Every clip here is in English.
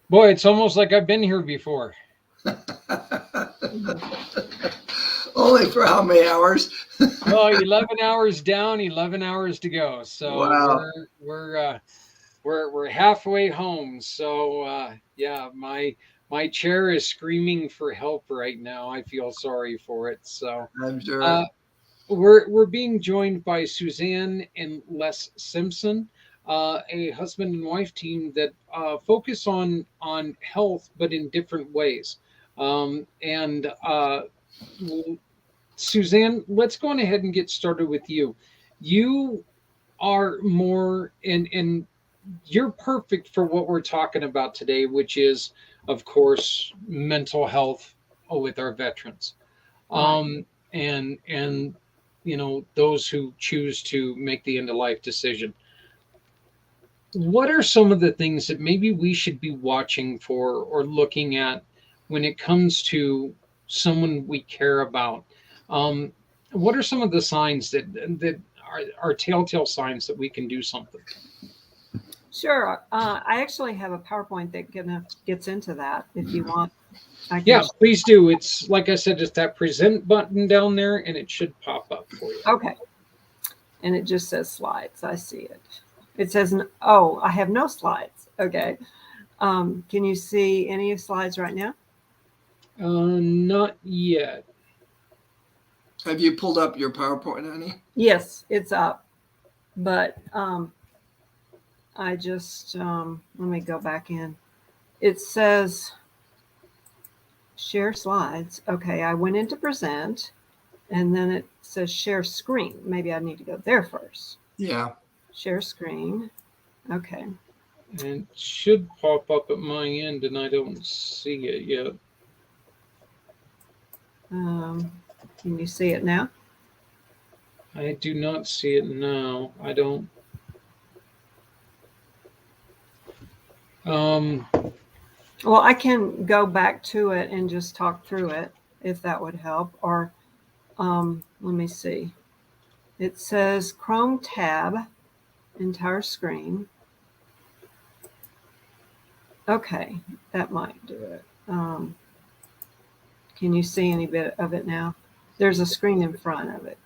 Boy, it's almost like I've been here before. Mhm. Only for how many hours? Oh, 11 hours down, 11 hours to go. So Wow. we're halfway home. So yeah, my chair is screaming for help right now. I feel sorry for it. So I'm uh, sure. we're being joined by Suzanne and Les Simpson, a husband and wife team that focus on health, but in different ways. And Suzanne, let's go on ahead and get started with you. You are more and you're perfect for what we're talking about today, which is, of course, mental health with our veterans, Right. and those who choose to make the end of life decision. What are some of the things that maybe we should be watching for or looking at when it comes to someone we care about? Um, what are some of the signs that are telltale signs that we can do something? Sure. I actually have a PowerPoint that gets into that. If you want, I can. Yeah, please do. It's like I said, just that present button down there, and it should pop up for you. Okay. And it just says slides. I see it. It says, oh, I have no slides. Okay. Can you see any slides right now? Not yet. Have you pulled up your PowerPoint, honey? Yes, it's up. But I just, let me go back in. It says share slides. Okay, I went into present and then it says share screen. Maybe I need to go there first. Yeah. Share screen. Okay. And it should pop up at my end, and I don't see it yet. Um, can you see it now? I do not see it now. I don't. Um, Well, I can go back to it and just talk through it if that would help. Or let me see. It says Chrome tab, entire screen. Okay, that might do it. Can you see any bit of it now? There's a screen in front of it.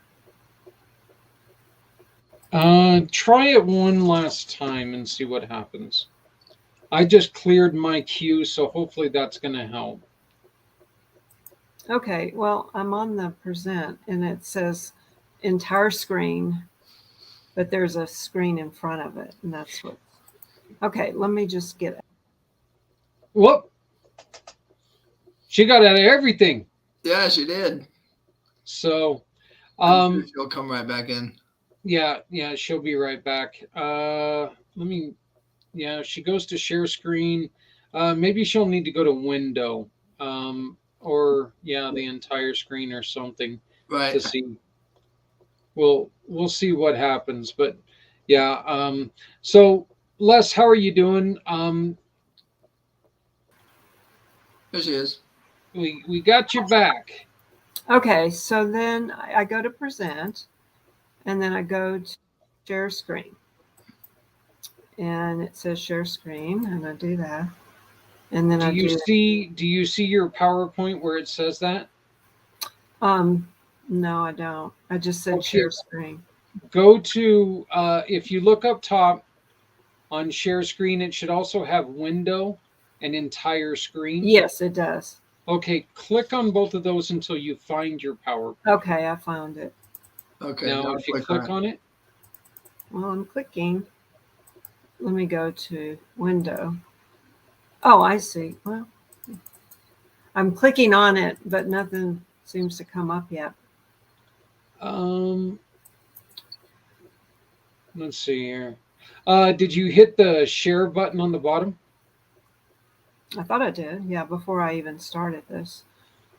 try it one last time and see what happens. I just cleared my queue, so hopefully that's going to help. Okay, well, I'm on the present and it says entire screen, but there's a screen in front of it, and that's what. Okay, let me just get it. Whoop! She got out of everything. Yeah, she did. So, I'm sure um, she'll come right back in. yeah, she'll be right back. Let me. Yeah, she goes to share screen. Maybe she'll need to go to window, or yeah, the entire screen or something to Right. see. We'll see what happens, but yeah. So Les, how are you doing? There she is. We got you back. Okay, so then I go to present, and then I go to share screen, and it says share screen, and I do that, and then Do I you do. see your PowerPoint where it says that? Um, no, I don't. I just said Okay, share screen. go to if you look up top on share screen, it should also have window and entire screen. Yes, it does. Okay, click on both of those until you find your PowerPoint. Okay, I found it. Okay, Now, now if you click on click it. on it, Well, I'm clicking. Let me go to window. Oh, I see. Well, I'm clicking on it, but nothing seems to come up yet. um, let's see here. Did you hit the share button on the bottom? I thought I did. Yeah, before I even started this.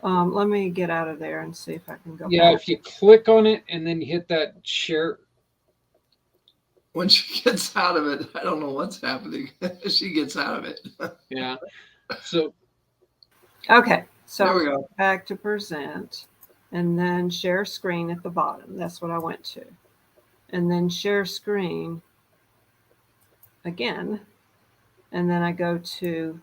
Let me get out of there and see if I can go Yeah, back. if you click on it and then hit that share. When she gets out of it, I don't know what's happening. She gets out of it. Yeah. So Okay, so There I'm we go. back to present and then share screen at the bottom. That's what I went to. And then share screen again. And then I go to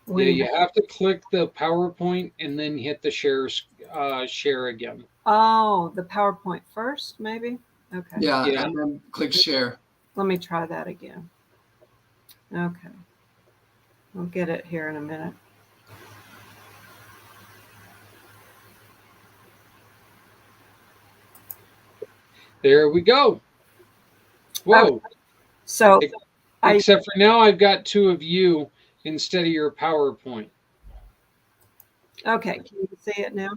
Yeah, you have to click the PowerPoint and then hit the share again. Oh, the PowerPoint first, maybe? Okay. Yeah, Yeah. and then click share. Let me try that again. Okay. We'll get it here in a minute. There we go. Whoa. So Except for now I've got two of you instead of your PowerPoint. okay, can you see it now?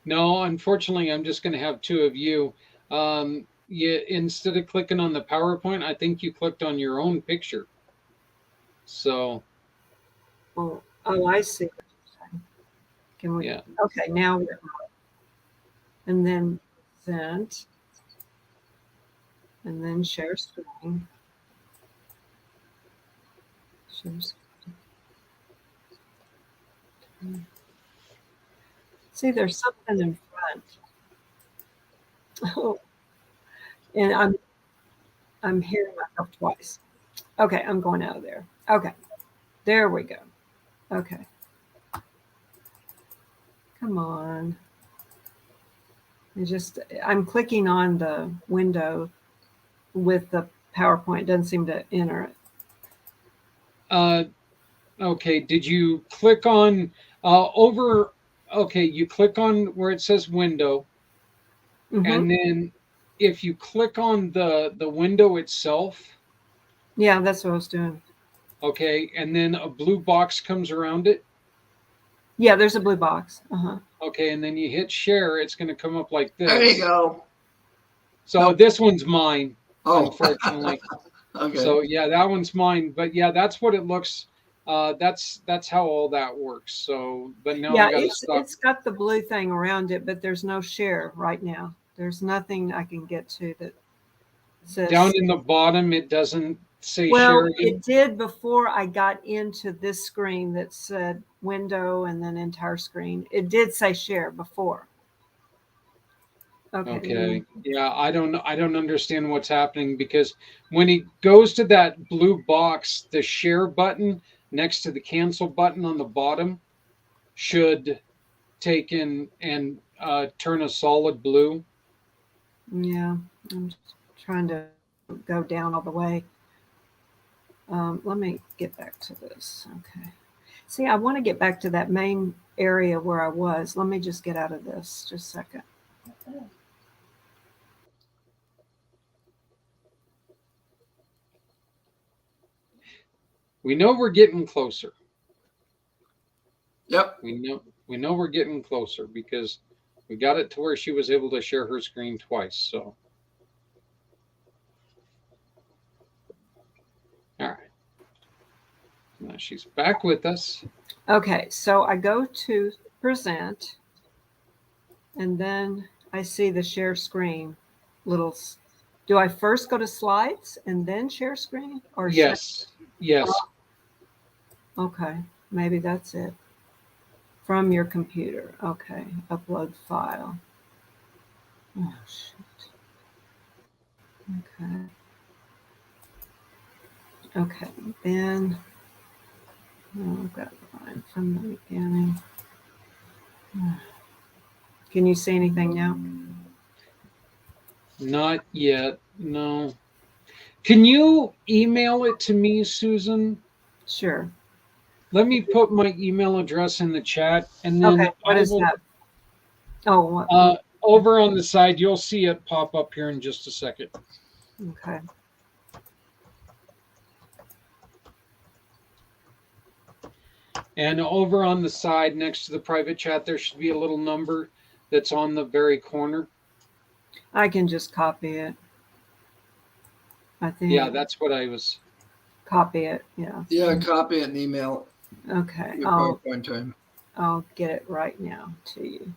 No, unfortunately, I'm just going to have two of you. Instead of clicking on the PowerPoint, I think you clicked on your own picture. So, Oh, I see. Can we? yeah. Okay, now we're and then sent, and then share screen. Share screen. See, there's something in front. Oh, and I'm hearing myself twice. Okay, I'm going out of there. Okay, there we go. Okay, come on. I'm clicking on the window with the PowerPoint. It doesn't seem to enter it. Okay. Did you click on over? Okay. You click on where it says window. Mm-hmm. And then if you click on the window itself, yeah, that's what I was doing. okay, and then a blue box comes around it. Yeah, there's a blue box. Uh-huh. Okay, and then you hit share, it's going to come up like this. There you go. So this one's mine, Oh. unfortunately. Okay. So yeah, that one's mine. But yeah, that's what it looks. That's how all that works. So, but now Yeah, I got to stop. it's got the blue thing around it, but there's no share right now. There's nothing I can get to that says Down in the bottom, it doesn't say well, share again. it did before I got into this screen that said window and then entire screen. It did say share before. Okay. Yeah, I don't understand what's happening because when it goes to that blue box, the share button next to the cancel button on the bottom should take in and turn a solid blue. Yeah, I'm trying to go down all the way. Let me get back to this. Okay. See, I want to get back to that main area where I was. Let me just get out of this just a second. We know we're getting closer. Yep. We know we're getting closer because we got it to where she was able to share her screen twice. So, all right. Now she's back with us. Okay, so I go to present, and then I see the share screen little. Do I first go to slides and then share screen? Or yes, yes. Okay, maybe that's it. From your computer. Okay, upload file. Oh, shit. Okay. Okay, then I've got line from the beginning. Can you see anything now? Not yet. No. Can you email it to me, Susan? Sure. Let me put my email address in the chat, and then Okay, what is that? Oh, what? Over on the side, you'll see it pop up here in just a second. Okay. And over on the side next to the private chat, there should be a little number that's on the very corner. I can just copy it. I think. Yeah, that's what I was. Copy it. Yeah. Yeah, copy it and email it. Okay. Your PowerPoint time. I'll get it right now to you.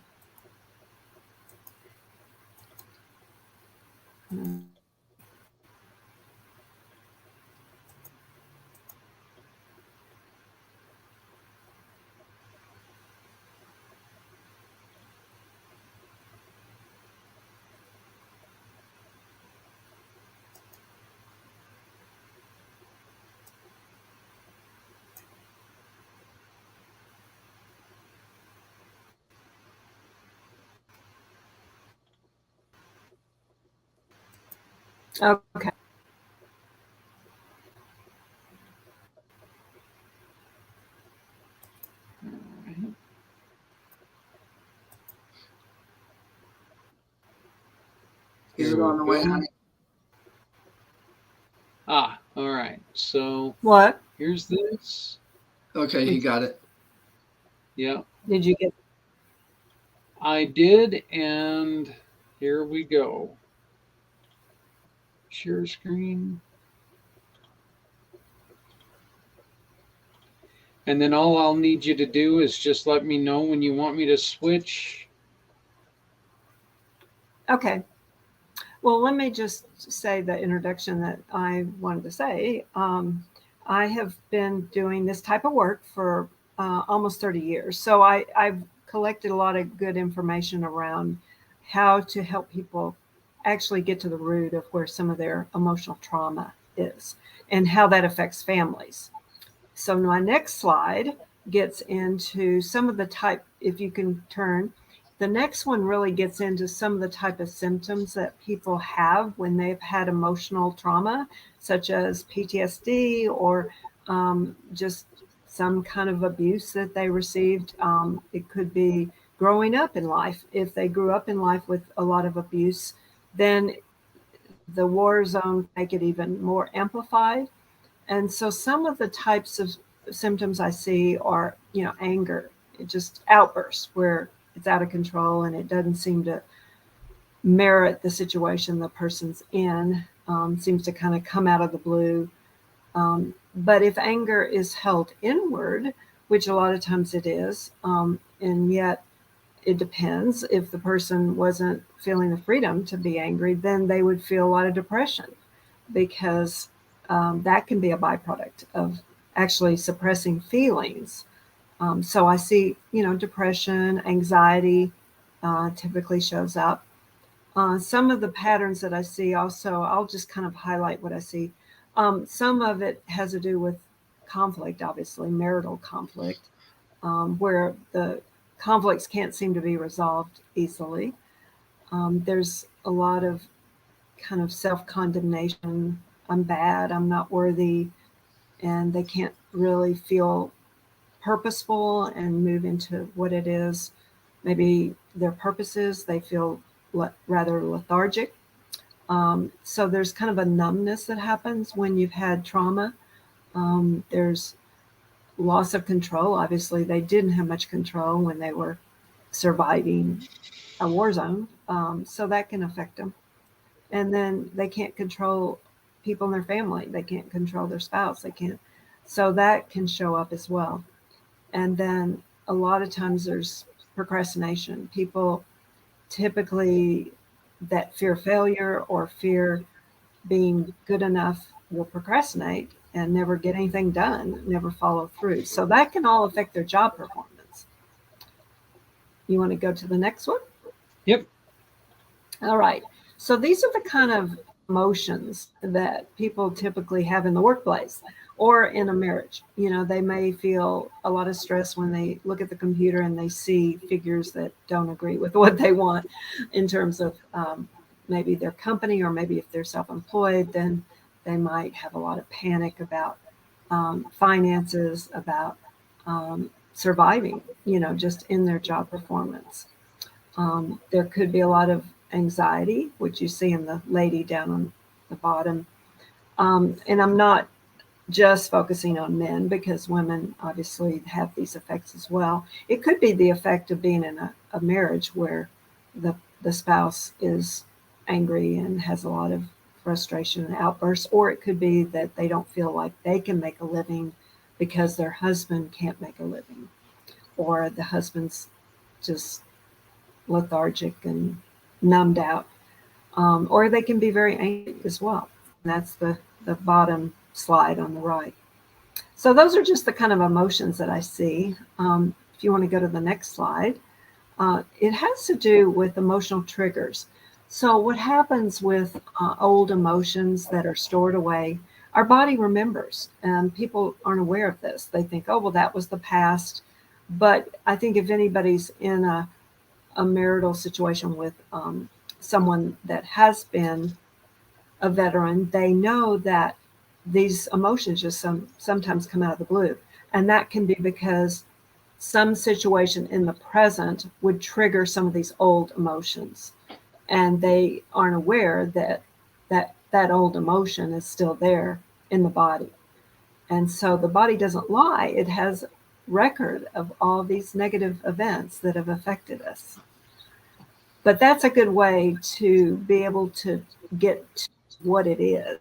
Okay. All right. Is Here it we on the way, go. honey? All right. So What? here's this. Okay, he got it. Yeah, Did you get? I did. And here we go. Share screen. And then all I'll need you to do is just let me know when you want me to switch. Okay. Well, let me just say the introduction that I wanted to say. I have been doing this type of work for almost 30 years. So I've collected a lot of good information around how to help people actually get to the root of where some of their emotional trauma is and how that affects families. So my next slide gets into some of the type, if you can turn, the next one really gets into some of the type of symptoms that people have when they've had emotional trauma, such as PTSD or just some kind of abuse that they received. It could be growing up in life. If they grew up in life with a lot of abuse, then the war zone make it even more amplified. And so some of the types of symptoms I see are, anger, it just outbursts where it's out of control and it doesn't seem to merit the situation the person's in, seems to kind of come out of the blue. But if anger is held inward, which a lot of times it is, and yet it depends. If the person wasn't feeling the freedom to be angry, then they would feel a lot of depression because that can be a byproduct of actually suppressing feelings. So I see, depression, anxiety typically shows up. Some of the patterns that I see also, I'll just kind of highlight what I see. Some of it has to do with conflict, obviously, marital conflict, where the conflicts can't seem to be resolved easily. There's a lot of kind of self condemnation. I'm bad, I'm not worthy, and they can't really feel purposeful and move into what it is. Maybe their purposes, they feel rather lethargic. So there's kind of a numbness that happens when you've had trauma. There's loss of control. Obviously, they didn't have much control when they were surviving a war zone. So that can affect them. And then they can't control people in their family. They can't control their spouse. They can't. So that can show up as well. And then a lot of times there's procrastination. People typically that fear failure or fear being good enough will procrastinate and never get anything done, never follow through. So that can all affect their job performance. You want to go to the next one? Yep. All right. So these are the kind of emotions that people typically have in the workplace or in a marriage. They may feel a lot of stress when they look at the computer and they see figures that don't agree with what they want in terms of maybe their company, or maybe if they're self-employed, then they might have a lot of panic about finances, about surviving, just in their job performance. There could be a lot of anxiety, which you see in the lady down on the bottom. And I'm not just focusing on men because women obviously have these effects as well. It could be the effect of being in a marriage where the spouse is angry and has a lot of frustration and outbursts, or it could be that they don't feel like they can make a living because their husband can't make a living, or the husband's just lethargic and numbed out, or they can be very angry as well. And that's the bottom slide on the right. So those are just the kind of emotions that I see. If you want to go to the next slide, it has to do with emotional triggers. So what happens with old emotions that are stored away, our body remembers, and people aren't aware of this. They think, oh, well, that was the past. But I think if anybody's in a marital situation with someone that has been a veteran, they know that these emotions just sometimes come out of the blue. And that can be because some situation in the present would trigger some of these old emotions. And they aren't aware that that old emotion is still there in the body. And so the body doesn't lie. It has record of all these negative events that have affected us. But that's a good way to be able to get to what it is.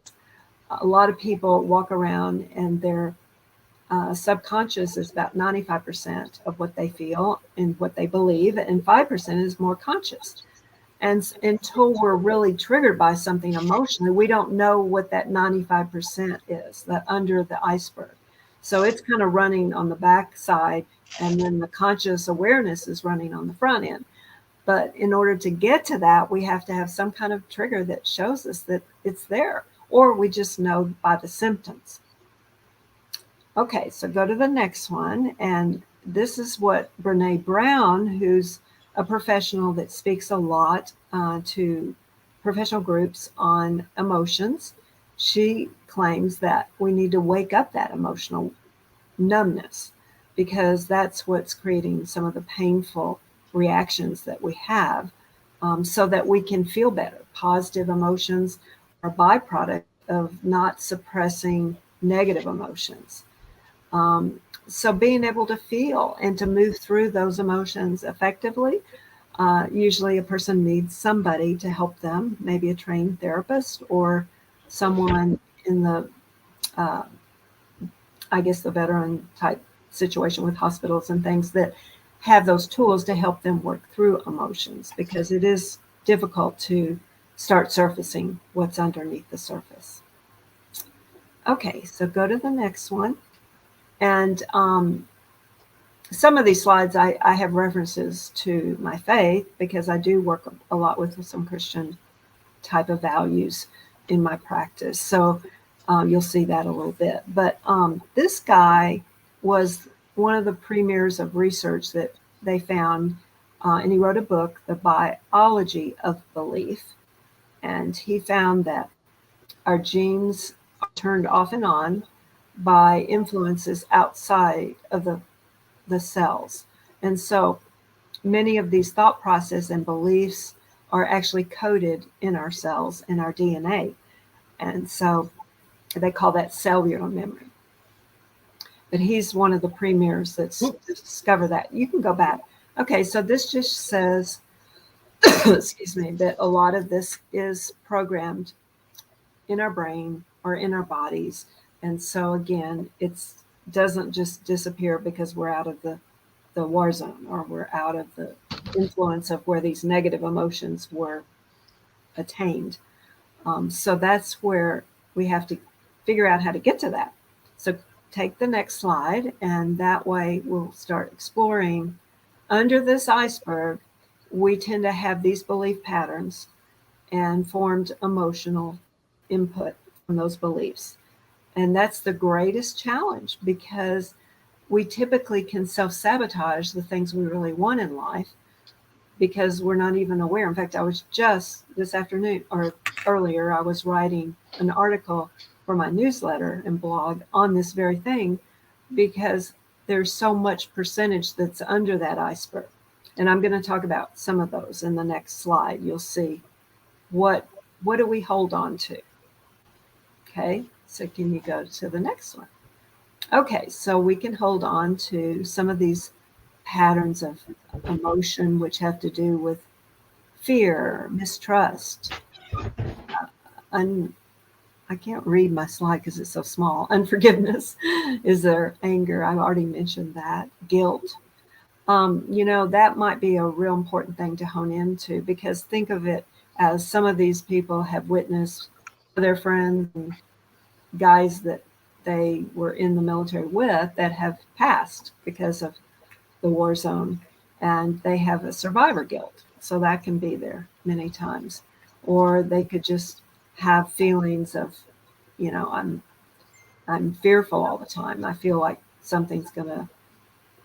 A lot of people walk around and their subconscious is about 95% of what they feel and what they believe, and 5% is more conscious. And until we're really triggered by something emotionally, we don't know what that 95% is, that under the iceberg. So it's kind of running on the back side, and then the conscious awareness is running on the front end. But in order to get to that, we have to have some kind of trigger that shows us that it's there, or we just know by the symptoms. Okay, so go to the next one. And this is what Brene Brown, who's a professional that speaks a lot to professional groups on emotions, she claims that we need to wake up that emotional numbness, because that's what's creating some of the painful reactions that we have, so that we can feel better. Positive emotions are a byproduct of not suppressing negative emotions. So being able to feel and to move through those emotions effectively, usually a person needs somebody to help them, maybe a trained therapist or someone in the, I guess, the veteran type situation with hospitals and things that have those tools to help them work through emotions, because it is difficult to start surfacing what's underneath the surface. Okay, so go to the next one. And some of these slides, I have references to my faith, because I do work a lot with some Christian type of values in my practice. So you'll see that a little bit. But this guy was one of the premiers of research that they found, and he wrote a book, The Biology of Belief. And he found that our genes are turned off and on by influences outside of the cells. And so many of these thought processes and beliefs are actually coded in our cells, in our DNA. And so they call that cellular memory. But he's one of the premiers that's discovered that. You can go back. Okay, so this just says, excuse me, that a lot of this is programmed in our brain or in our bodies. And so again, it doesn't just disappear because we're out of the war zone, or we're out of the influence of where these negative emotions were attained. So that's where we have to figure out how to get to that. So take the next slide, and that way we'll start exploring. Under this iceberg, we tend to have these belief patterns and formed emotional input from those beliefs. And that's the greatest challenge, because we typically can self-sabotage the things we really want in life because we're not even aware. In fact, I was just this afternoon, or earlier, I was writing an article for my newsletter and blog on this very thing, because there's so much percentage that's under that iceberg. And I'm going to talk about some of those in the next slide. You'll see what do we hold on to. Okay, so can you go to the next one? Okay, so we can hold on to some of these patterns of emotion, which have to do with fear, mistrust, I can't read my slide because it's so small. Unforgiveness. Is there anger? I've already mentioned that. Guilt. That might be a real important thing to hone into, because think of it as some of these people have witnessed their friends and guys that they were in the military with that have passed because of the war zone, and they have a survivor guilt. So that can be there many times. Or they could just have feelings of, I'm fearful all the time. I feel like something's going to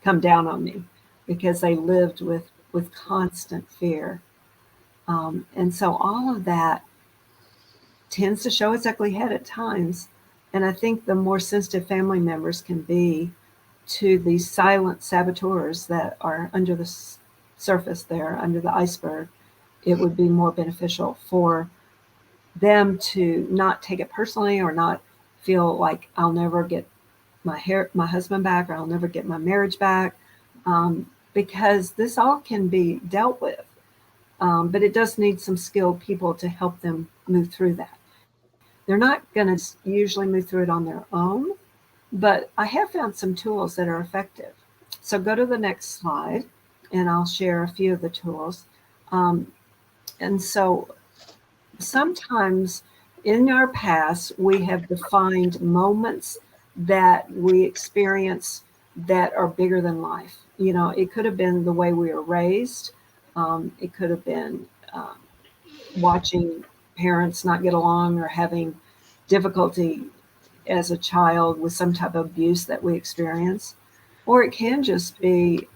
come down on me, because they lived with constant fear. And so all of that tends to show its ugly head at times. And I think the more sensitive family members can be to these silent saboteurs that are under the surface there, under the iceberg, it would be more beneficial for them to not take it personally or not feel like I'll never get my husband back, or I'll never get my marriage back, because this all can be dealt with. But it does need some skilled people to help them move through that. They're not going to usually move through it on their own, but I have found some tools that are effective. So go to the next slide, and I'll share a few of the tools. And so sometimes in our past, we have defined moments that we experience that are bigger than life. You know, it could have been the way we were raised. It could have been watching parents not get along or having difficulty as a child with some type of abuse that we experience. Or it can just be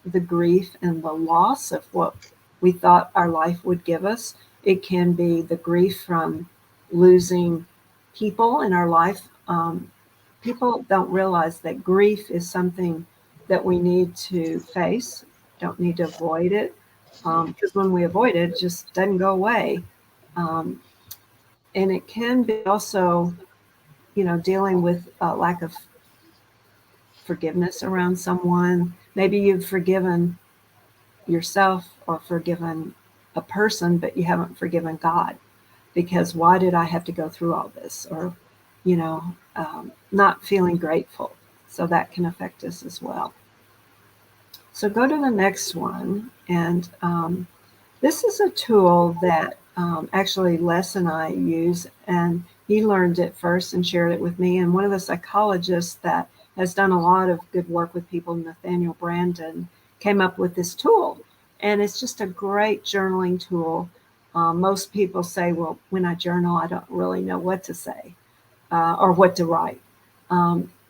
the grief and the loss of what we thought our life would give us. It can be the grief from losing people in our life. People don't realize that grief is something that we need to face, don't need to avoid it, because when we avoid it, it just doesn't go away. Um, and it can be also, you know, dealing with a lack of forgiveness around someone. Maybe you've forgiven yourself or forgiven a person, but you haven't forgiven God, because why did I have to go through all this? Or, you know, not feeling grateful. So that can affect us as well. So go to the next one. And this is a tool that actually Les and I use, and he learned it first and shared it with me. And one of the psychologists that has done a lot of good work with people, Nathaniel Brandon, came up with this tool. And it's just a great journaling tool. Most people say, well, when I journal, I don't really know what to say or what to write.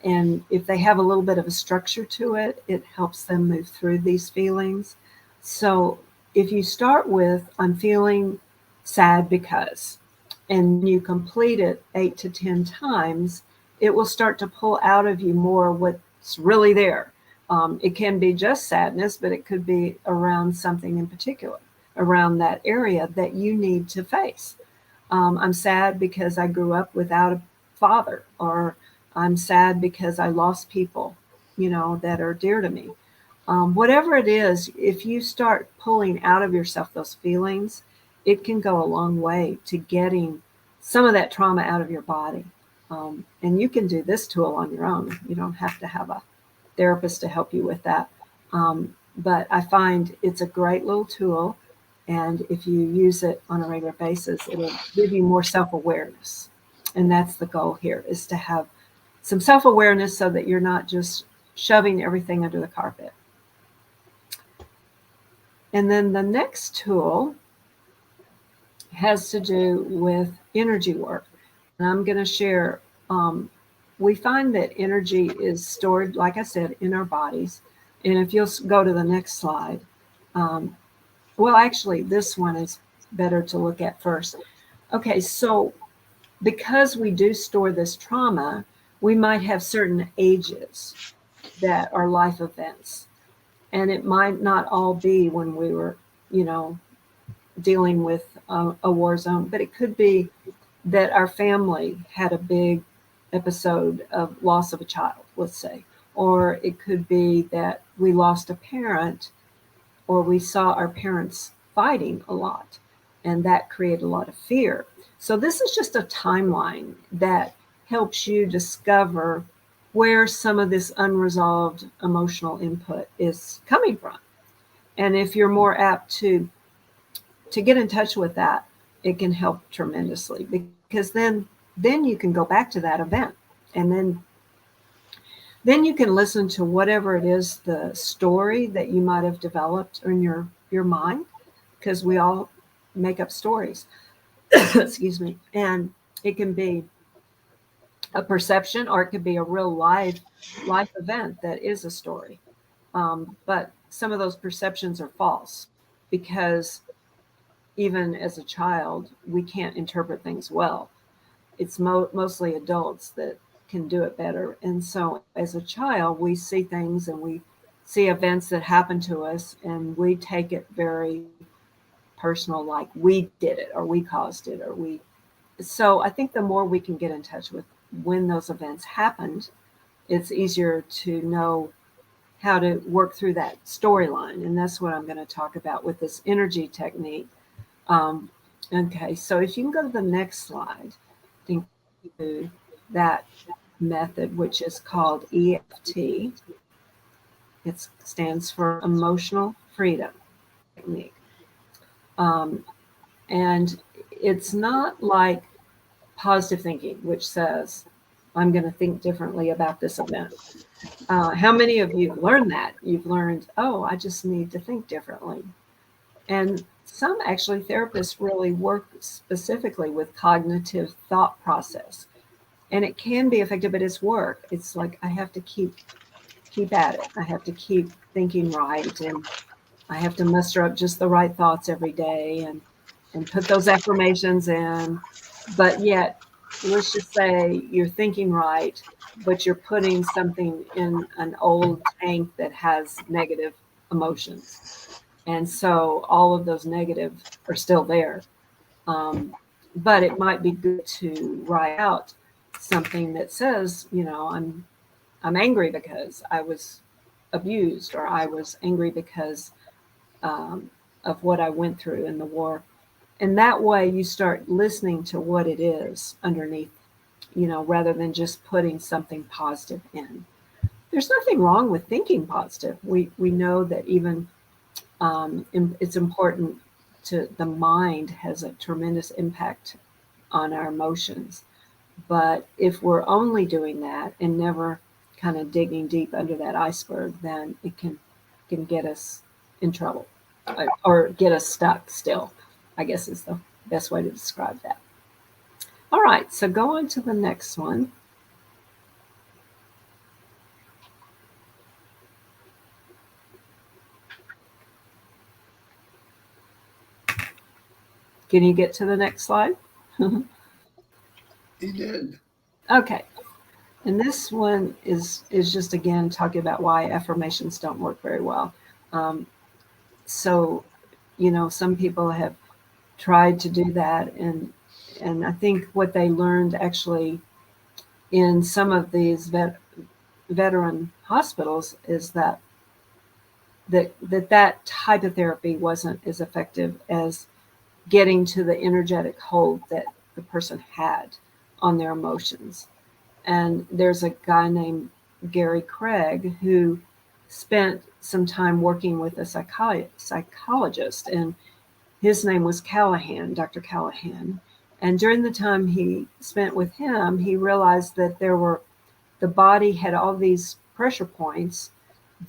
And if they have a little bit of a structure to it, it helps them move through these feelings. So if you start with, I'm feeling sad because, and you complete it 8 to 10 times, it will start to pull out of you more what's really there. It can be just sadness, but it could be around something in particular, around that area that you need to face. I'm sad because I grew up without a father, or I'm sad because I lost people, you know, that are dear to me. Whatever it is, if you start pulling out of yourself those feelings, it can go a long way to getting some of that trauma out of your body. And you can do this tool on your own. You don't have to have a therapist to help you with that. But I find it's a great little tool. And if you use it on a regular basis, it'll give you more self-awareness. And that's the goal here, is to have some self-awareness so that you're not just shoving everything under the carpet. And then the next tool has to do with energy work. And I'm going to share, we find that energy is stored, like I said, in our bodies. And if you'll go to the next slide, well, actually, this one is better to look at first. Okay, so because we do store this trauma, we might have certain ages that are life events. And it might not all be when we were, you know, dealing with a war zone, but it could be that our family had a big episode of loss of a child, let's say. Or it could be that we lost a parent, or we saw our parents fighting a lot, and that created a lot of fear. So this is just a timeline that helps you discover where some of this unresolved emotional input is coming from. And if you're more apt to get in touch with that, it can help tremendously, because then you can go back to that event, and then you can listen to whatever it is, the story that you might have developed in your mind, because we all make up stories. Excuse me. And it can be a perception, or it could be a real life event that is a story. But some of those perceptions are false, because even as a child, we can't interpret things well. It's mostly adults that can do it better. And so as a child, we see things and we see events that happen to us, and we take it very personal, like we did it or we caused it or we. So I think the more we can get in touch with when those events happened, it's easier to know how to work through that storyline. And that's what I'm going to talk about with this energy technique. Okay, so if you can go to the next slide, think to that method, which is called EFT. It stands for Emotional Freedom Technique. And it's not like positive thinking, which says, I'm going to think differently about this event. How many of you have learned that? You've learned, oh, I just need to think differently. And some actually therapists really work specifically with cognitive thought process. And it can be effective, but it's work. It's like I have to keep at it. I have to keep thinking right, and I have to muster up just the right thoughts every day and put those affirmations in. But yet, let's just say you're thinking right, but you're putting something in an old tank that has negative emotions. And so all of those negative are still there. But it might be good to write out something that says, I'm angry because I was abused, or I was angry because of what I went through in the war. And that way you start listening to what it is underneath, rather than just putting something positive in. There's nothing wrong with thinking positive. We know that even it's important to the mind has a tremendous impact on our emotions. But if we're only doing that and never kind of digging deep under that iceberg, then it can get us in trouble or get us stuck still, I guess is the best way to describe that. All right, so go on to the next one. Can you get to the next slide? He did. Okay. And this one is just, again, talking about why affirmations don't work very well. So, some people have tried to do that. And I think what they learned actually in some of these veteran hospitals is that type of therapy wasn't as effective as getting to the energetic hold that the person had on their emotions. And there's a guy named Gary Craig who spent some time working with a psychologist, and his name was Callahan, Dr. Callahan. And during the time he spent with him, he realized that the body had all these pressure points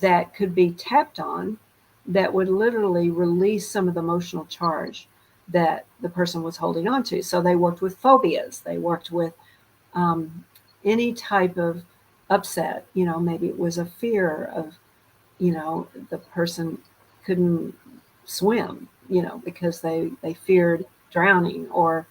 that could be tapped on that would literally release some of the emotional charge that the person was holding on to. So they worked with phobias. They worked with any type of upset. Maybe it was a fear of, the person couldn't swim, because they feared drowning, or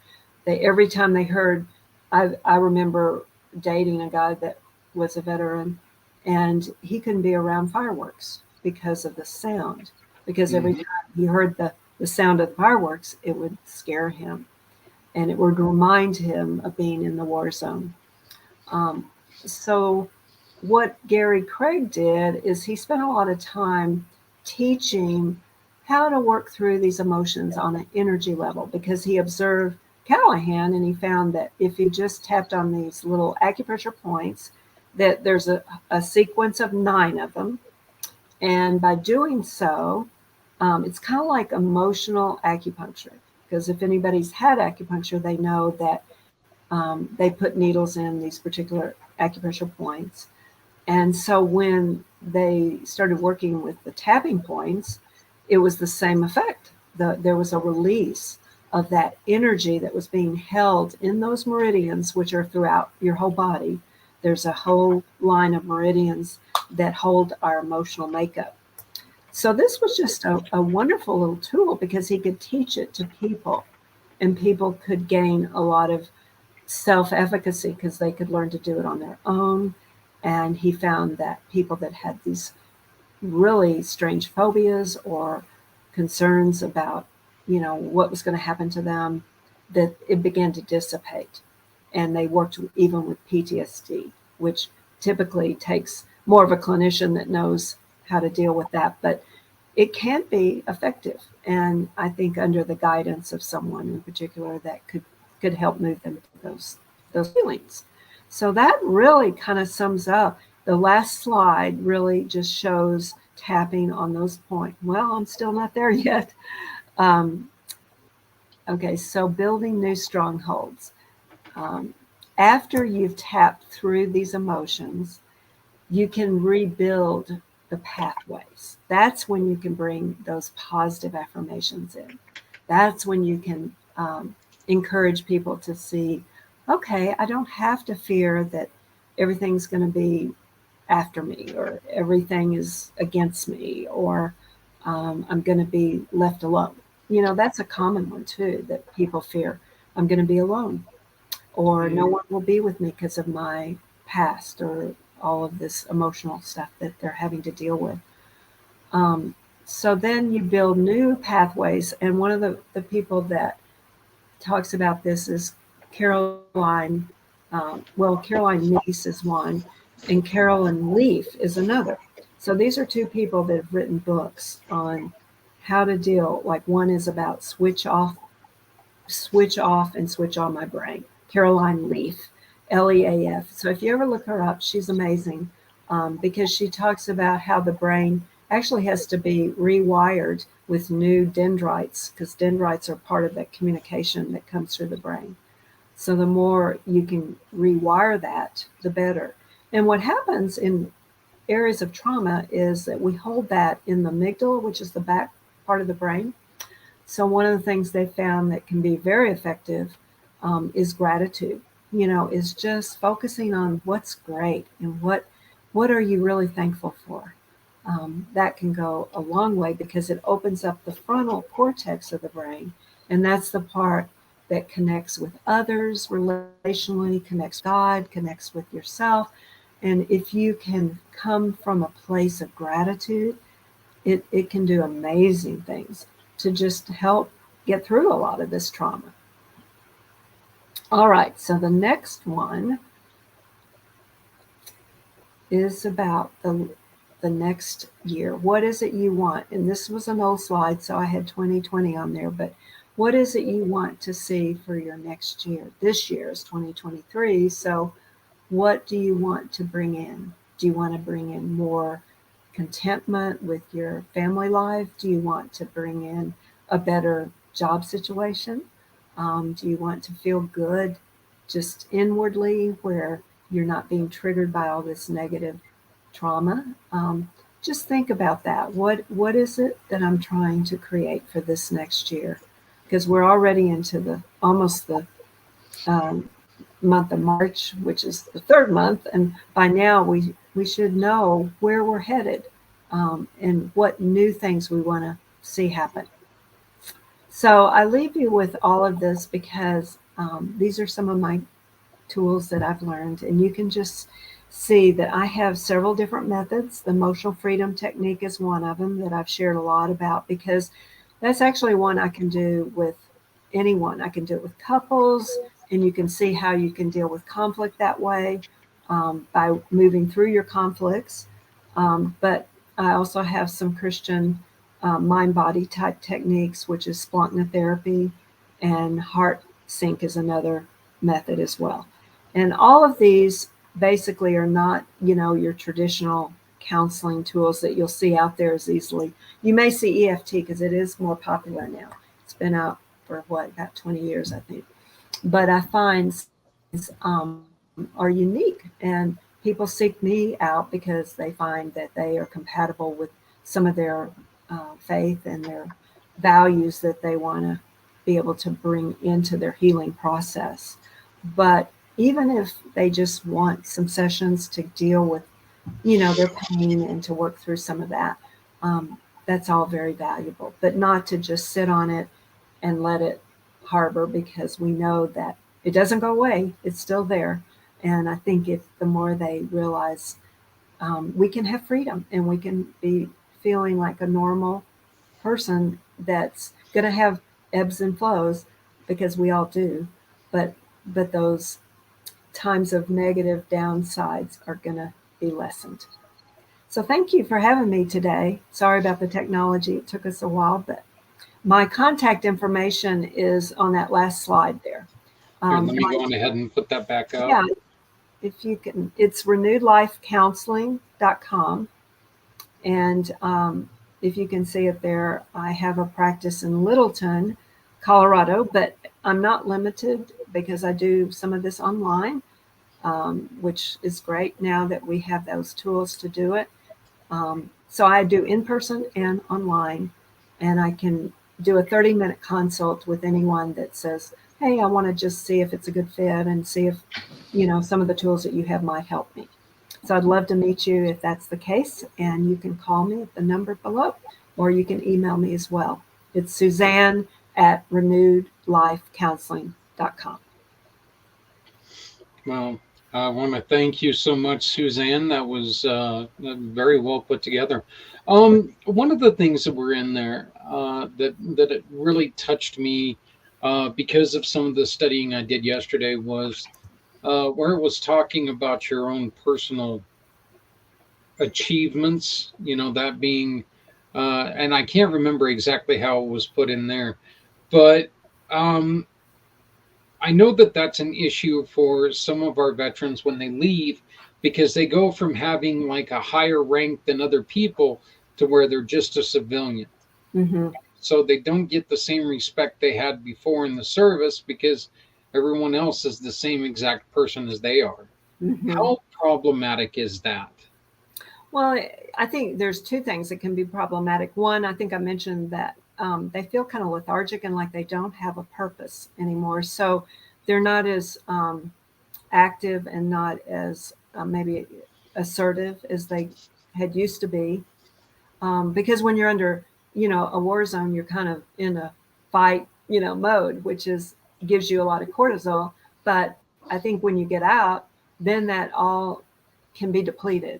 every time they heard, I remember dating a guy that was a veteran, and he couldn't be around fireworks because of the sound, because every time he heard the sound of the fireworks, it would scare him, and it would remind him of being in the war zone. So what Gary Craig did is he spent a lot of time teaching how to work through these emotions on an energy level, because he observed Callahan and he found that if he just tapped on these little acupressure points, that there's a sequence of 9 of them. And by doing so, it's kind of like emotional acupuncture, because if anybody's had acupuncture, they know that they put needles in these particular acupressure points. And so when they started working with the tapping points, it was the same effect. There was a release of that energy that was being held in those meridians, which are throughout your whole body. There's a whole line of meridians that hold our emotional makeup. So this was just a wonderful little tool because he could teach it to people, and people could gain a lot of self-efficacy because they could learn to do it on their own. And he found that people that had these really strange phobias or concerns about, what was going to happen to them, that it began to dissipate. And they worked even with PTSD, which typically takes more of a clinician that knows how to deal with that, but it can be effective. And I think under the guidance of someone in particular that could help move them to those feelings. So that really kind of sums up. The last slide really just shows tapping on those points. Well, I'm still not there yet. Okay, so building new strongholds. After you've tapped through these emotions, you can rebuild the pathways. That's when you can bring those positive affirmations in. That's when you can encourage people to see, okay, I don't have to fear that everything's going to be after me or everything is against me or I'm going to be left alone. That's a common one too, that people fear. I'm going to be alone, or no one will be with me because of my past or all of this emotional stuff that they're having to deal with. So then you build new pathways. And one of the people that talks about this is Caroline. Caroline Neese is one, and Carolyn Leaf is another. So these are two people that have written books on how to deal. Like one is about switch off and switch on my brain. Caroline Leaf, Leaf. So if you ever look her up, she's amazing because she talks about how the brain actually has to be rewired with new dendrites, because dendrites are part of that communication that comes through the brain. So the more you can rewire that, the better. And what happens in areas of trauma is that we hold that in the amygdala, which is the back part of the brain. So one of the things they found that can be very effective is gratitude. Is just focusing on what's great and what are you really thankful for. That can go a long way because it opens up the frontal cortex of the brain, and that's the part that connects with others relationally, connects God, connects with yourself. And if you can come from a place of gratitude, it can do amazing things to just help get through a lot of this trauma. All right, so the next one is about the next year. What is it you want? And this was an old slide, so I had 2020 on there, but what is it you want to see for your next year? This year is 2023, so what do you want to bring in? Do you want to bring in more contentment with your family life? Do you want to bring in a better job situation? Do you want to feel good just inwardly where you're not being triggered by all this negative trauma? Just think about that. What is it that I'm trying to create for this next year? Because we're already into almost the month of March, which is the third month, and by now we should know where we're headed and what new things we want to see happen. So I leave you with all of this because these are some of my tools that I've learned, and you can just see that I have several different methods. The emotional freedom technique is one of them that I've shared a lot about because that's actually one I can do with anyone. I can do it with couples, and you can see how you can deal with conflict that way by moving through your conflicts. But I also have some Christian mind-body type techniques, which is Splankna therapy, and heart sync is another method as well. And all of these basically are not, your traditional counseling tools that you'll see out there as easily. You may see EFT because it is more popular now. It's been out for about 20 years, I think. But I find are unique, and people seek me out because they find that they are compatible with some of their faith and their values that they want to be able to bring into their healing process. But even if they just want some sessions to deal with, their pain and to work through some of that, that's all very valuable, but not to just sit on it and let it harbor, because we know that it doesn't go away. It's still there. And I think if the more they realize we can have freedom and we can be feeling like a normal person that's going to have ebbs and flows, because we all do, but those times of negative downsides are going to be lessened. So thank you for having me today. Sorry about the technology. It took us a while, but my contact information is on that last slide there. Here, let me go on ahead and put that back up. Yeah, if you can, it's renewedlifecounseling.com. And if you can see it there, I have a practice in Littleton, Colorado, but I'm not limited because I do some of this online, which is great now that we have those tools to do it. So I do in person and online, and I can do a 30-minute consult with anyone that says, hey, I want to just see if it's a good fit and see if, some of the tools that you have might help me. So I'd love to meet you if that's the case, and you can call me at the number below, or you can email me as well. It's Suzanne at renewedlifecounseling.com. Well, I want to thank you so much, Suzanne. That was very well put together. One of the things that were in there that it really touched me because of some of the studying I did yesterday was where it was talking about your own personal achievements. That being, and I can't remember exactly how it was put in there, but I know that that's an issue for some of our veterans when they leave, because they go from having like a higher rank than other people to where they're just a civilian. Mm-hmm. So they don't get the same respect they had before in the service because everyone else is the same exact person as they are. Mm-hmm. How problematic is that? Well, I think there's two things that can be problematic. One, I think I mentioned that they feel kind of lethargic and like they don't have a purpose anymore. So they're not as active and not as maybe assertive as they had used to be. Because when you're under, a war zone, you're kind of in a fight, mode, which gives you a lot of cortisol. But I think when you get out, then that all can be depleted.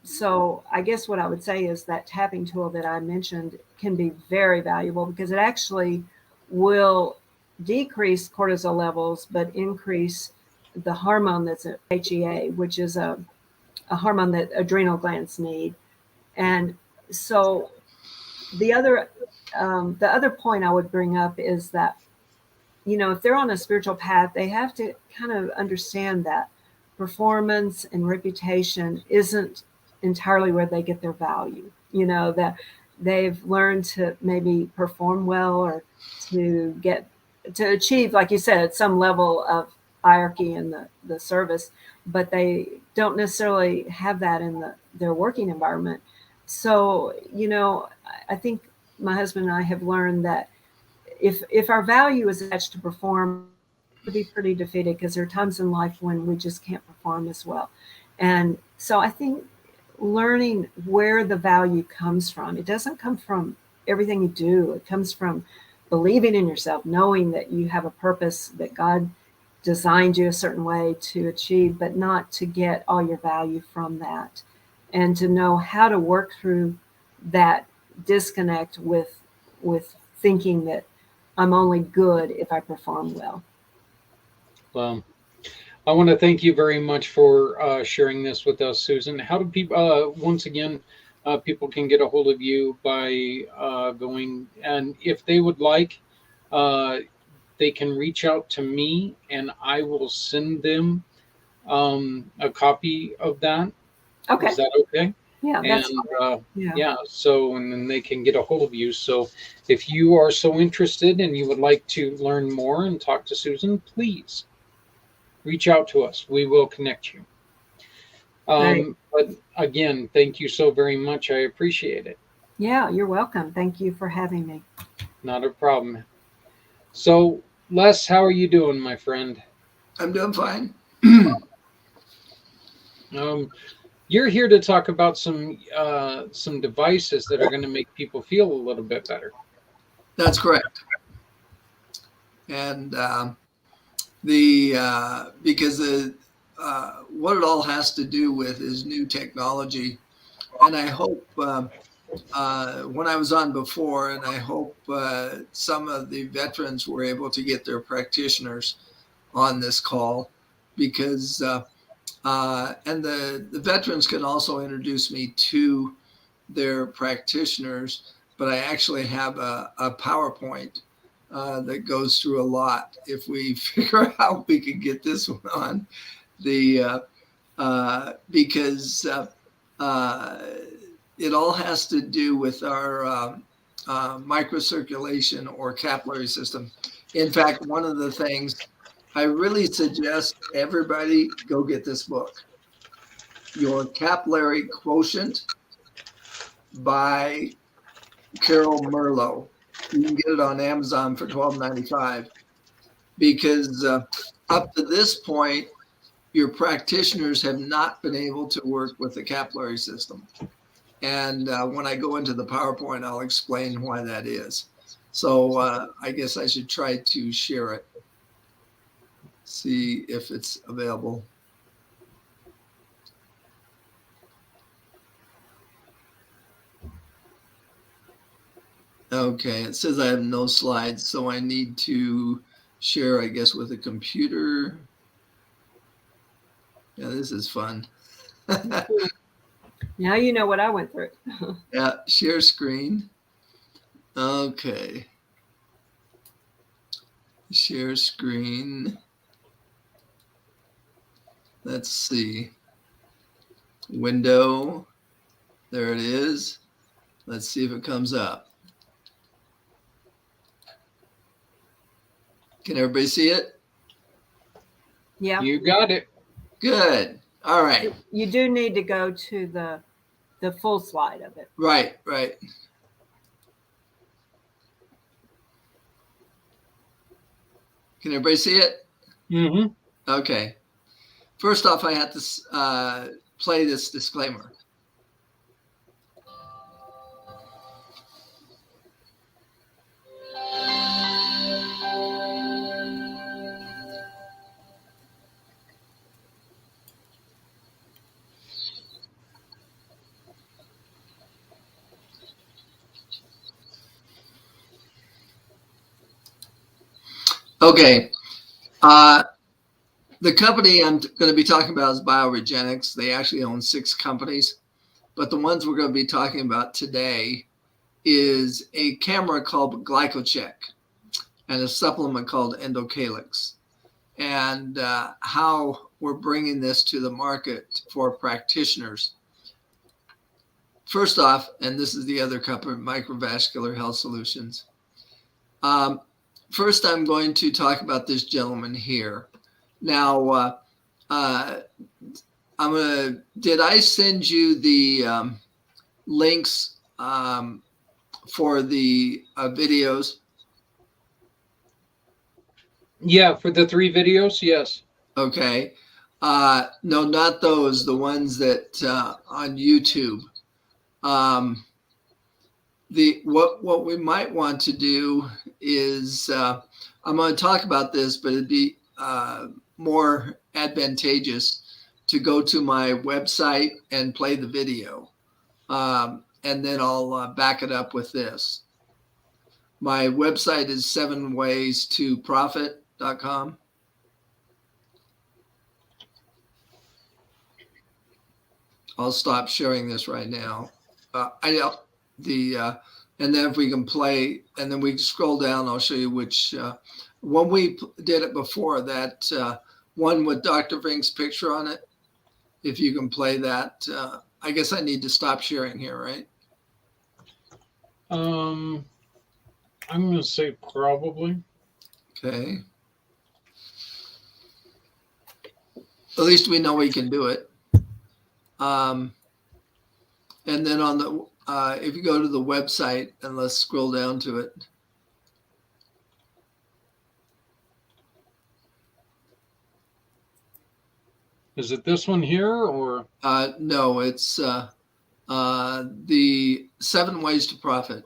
So I guess what I would say is that tapping tool that I mentioned can be very valuable, because it actually will decrease cortisol levels, but increase the hormone that's HEA, which is a hormone that adrenal glands need. And so the other point I would bring up is that, if they're on a spiritual path, they have to kind of understand that performance and reputation isn't entirely where they get their value. That they've learned to maybe perform well, or to achieve, like you said, some level of hierarchy in the service, but they don't necessarily have that in their working environment. So, I think my husband and I have learned that if our value is attached to perform, we'll be pretty defeated, because there are times in life when we just can't perform as well. And so I think learning where the value comes from, it doesn't come from everything you do. It comes from believing in yourself, knowing that you have a purpose, that God designed you a certain way to achieve, but not to get all your value from that. And to know how to work through that disconnect with thinking that I'm only good if I perform well. Well, I want to thank you very much for sharing this with us, Susan. How do people, once again, people can get a hold of you by going, and if they would like, they can reach out to me and I will send them a copy of that. Okay. Is that okay? Yeah, that's fine. Yeah. So, and then they can get a hold of you. So, if you are so interested and you would like to learn more and talk to Susan, please reach out to us. We will connect you. But again, thank you so very much. I appreciate it. Yeah, you're welcome. Thank you for having me. Not a problem. So, Les, how are you doing, my friend? I'm doing fine. You're here to talk about some devices that are going to make people feel a little bit better. That's correct. And the because what it all has to do with is new technology. And I hope when I was on before, and I hope some of the veterans were able to get their practitioners on this call, because and the veterans can also introduce me to their practitioners, but I actually have a PowerPoint that goes through a lot. If we figure out we can get this one on the because it all has to do with our microcirculation or capillary system. In fact, one of the things I really suggest everybody go get this book, Your Capillary Quotient by Carol Merlo. You can get it on Amazon for $12.95, because up to this point, your practitioners have not been able to work with the capillary system. And when I go into the PowerPoint, I'll explain why that is. So I guess I should try to share it, see if it's available. Okay, it says I have no slides, so I need to share, I guess, with a computer. Yeah, this is fun. Now you know what I went through. Yeah, share screen. Okay. Share screen. Let's see. Window. There it is. Let's see if it comes up. Can everybody see it? Yeah. You got it. Good. All right. You do need to go to the full slide of it. Right. Can everybody see it? Mm-hmm. Okay. First off, I have to play this disclaimer. Okay. The company I'm going to be talking about is Bioregenics. They actually own 6 companies, but the ones we're going to be talking about today is a camera called GlycoCheck and a supplement called Endocalyx, and how we're bringing this to the market for practitioners. First off, and this is the other company, Microvascular Health Solutions. First, I'm going to talk about this gentleman here. Now, did I send you the links for the videos? Yeah, for the 3 videos, yes. Okay. No, not those. The ones that on YouTube. What we might want to do is I'm going to talk about this, but it'd be more advantageous to go to my website and play the video, and then I'll back it up with this. My website is 7waystoprofit.com. I'll stop sharing this right now. And then if we can play, and then we scroll down, I'll show you which. When we did it before, that one with Dr. Vink's picture on it, if you can play that. I guess I need to stop sharing here, right? I'm going to say probably. Okay. At least we know we can do it. And then on the if you go to the website, and let's scroll down to it. Is it this one here or? No, it's the 7 Ways to Profit.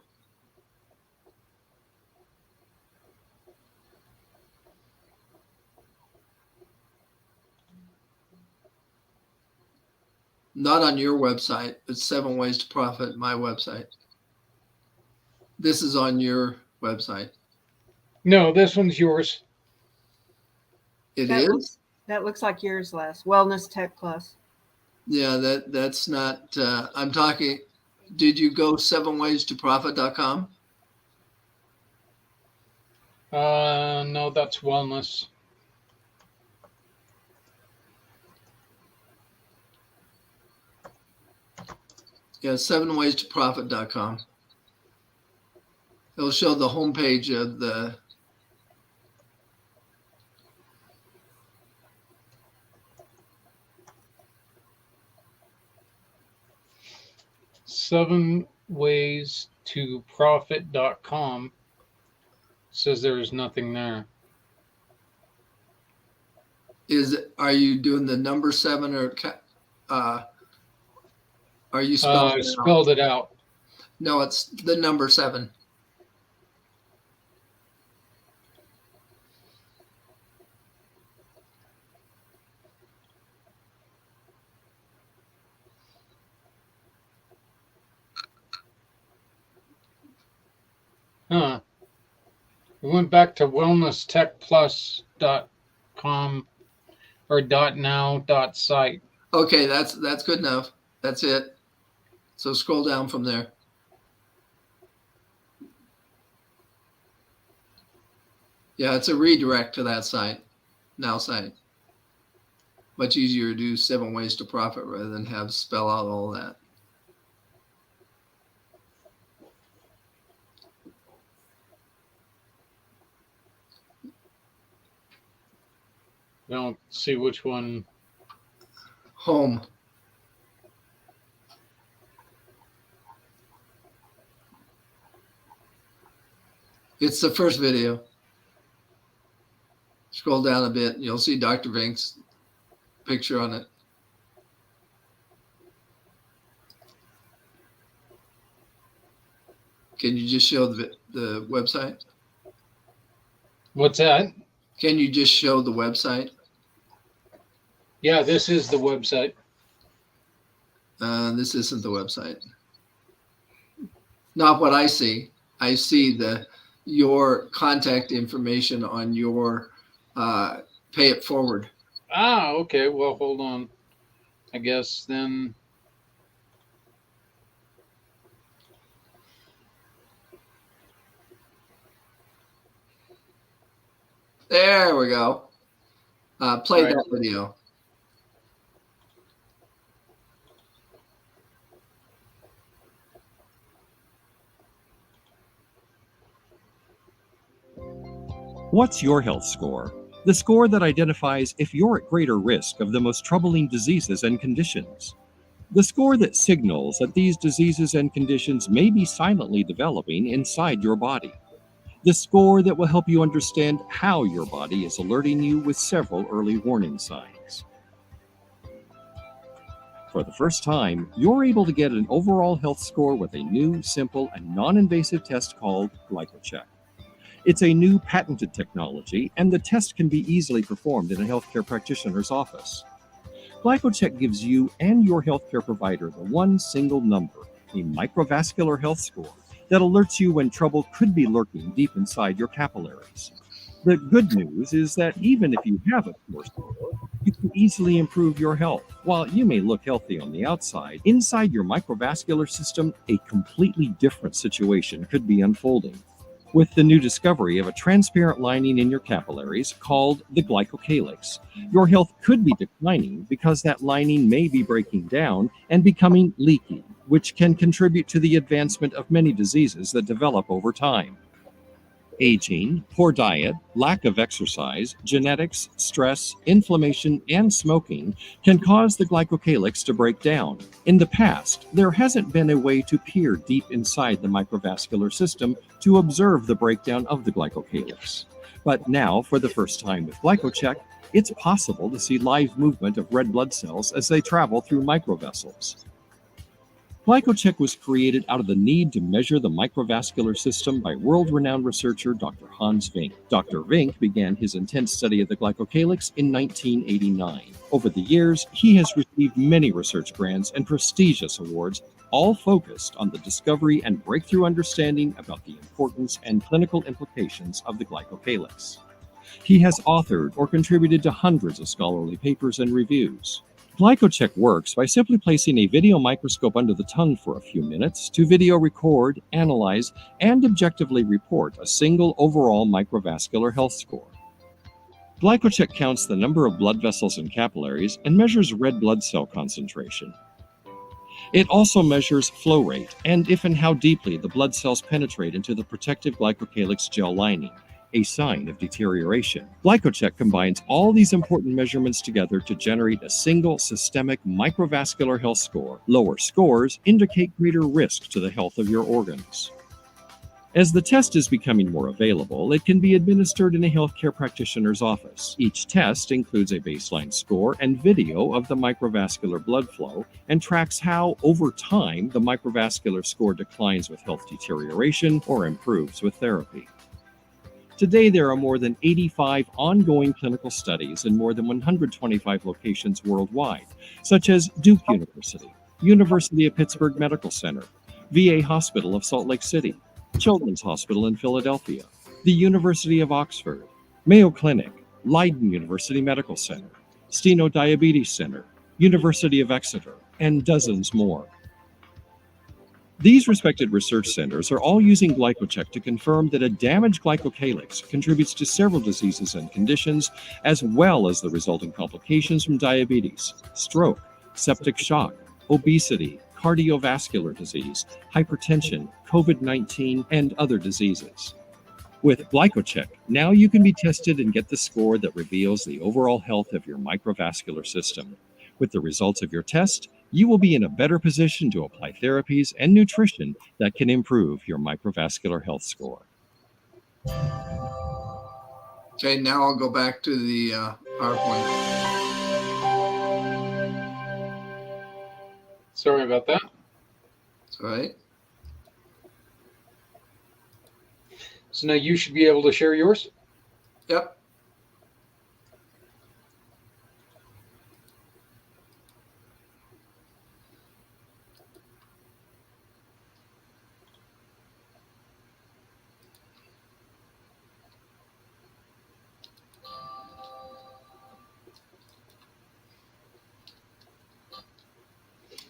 Not on your website, but 7 Ways to Profit, my website. This is on your website. No, this one's yours. It That is? That looks like yours, Les. Wellness Tech Plus. Yeah, that's not, I'm talking, did you go 7waystoprofit.com? No, that's wellness. Yeah, 7waystoprofit.com. It'll show the homepage of the. sevenwaystoprofit.com says there is nothing there. Are you doing the number 7 or are you spelling I spelled it out. No, it's the number 7. Huh. We went back to wellnesstechplus.com or .now.site. Okay, that's good enough. That's it. So scroll down from there. Yeah, it's a redirect to that site, now site. Much easier to do 7 Ways to Profit rather than have spell out all that. I don't see which one. Home. It's the first video. Scroll down a bit, and you'll see Dr. Vink's picture on it. Can you just show the website? What's that? Can you just show the website? Yeah, this is the website. This isn't the website. Not what I see. I see your contact information on your Pay It Forward. Ah, okay. Well, hold on. I guess then. There we go. Play Right. that video. What's your health score? The score that identifies if you're at greater risk of the most troubling diseases and conditions. The score that signals that these diseases and conditions may be silently developing inside your body. The score that will help you understand how your body is alerting you with several early warning signs. For the first time, you're able to get an overall health score with a new, simple, and non-invasive test called GlycoCheck. It's a new patented technology, and the test can be easily performed in a healthcare practitioner's office. GlycoCheck gives you and your healthcare provider the one single number, a microvascular health score, that alerts you when trouble could be lurking deep inside your capillaries. The good news is that even if you have a poor score, you can easily improve your health. While you may look healthy on the outside, inside your microvascular system, a completely different situation could be unfolding. With the new discovery of a transparent lining in your capillaries called the glycocalyx, your health could be declining because that lining may be breaking down and becoming leaky, which can contribute to the advancement of many diseases that develop over time. Aging, poor diet, lack of exercise, genetics, stress, inflammation, and smoking can cause the glycocalyx to break down. In the past, there hasn't been a way to peer deep inside the microvascular system to observe the breakdown of the glycocalyx. But now, for the first time with GlycoCheck, it's possible to see live movement of red blood cells as they travel through microvessels. GlycoCheck was created out of the need to measure the microvascular system by world-renowned researcher Dr. Hans Vink. Dr. Vink began his intense study of the glycocalyx in 1989. Over the years, he has received many research grants and prestigious awards, all focused on the discovery and breakthrough understanding about the importance and clinical implications of the glycocalyx. He has authored or contributed to hundreds of scholarly papers and reviews. GlycoCheck works by simply placing a video microscope under the tongue for a few minutes to video record, analyze, and objectively report a single overall microvascular health score. GlycoCheck counts the number of blood vessels and capillaries and measures red blood cell concentration. It also measures flow rate and if and how deeply the blood cells penetrate into the protective glycocalyx gel lining, a sign of deterioration. GlycoCheck combines all these important measurements together to generate a single systemic microvascular health score. Lower scores indicate greater risk to the health of your organs. As the test is becoming more available, it can be administered in a healthcare practitioner's office. Each test includes a baseline score and video of the microvascular blood flow and tracks how, over time, the microvascular score declines with health deterioration or improves with therapy. Today, there are more than 85 ongoing clinical studies in more than 125 locations worldwide, such as Duke University, University of Pittsburgh Medical Center, VA Hospital of Salt Lake City, Children's Hospital in Philadelphia, the University of Oxford, Mayo Clinic, Leiden University Medical Center, Steno Diabetes Center, University of Exeter, and dozens more. These respected research centers are all using GlycoCheck to confirm that a damaged glycocalyx contributes to several diseases and conditions, as well as the resulting complications from diabetes, stroke, septic shock, obesity, cardiovascular disease, hypertension, COVID-19, and other diseases. With GlycoCheck, now you can be tested and get the score that reveals the overall health of your microvascular system. With the results of your test, you will be in a better position to apply therapies and nutrition that can improve your microvascular health score. Okay, now I'll go back to the PowerPoint. Sorry about that. All right. So now you should be able to share yours. Yep.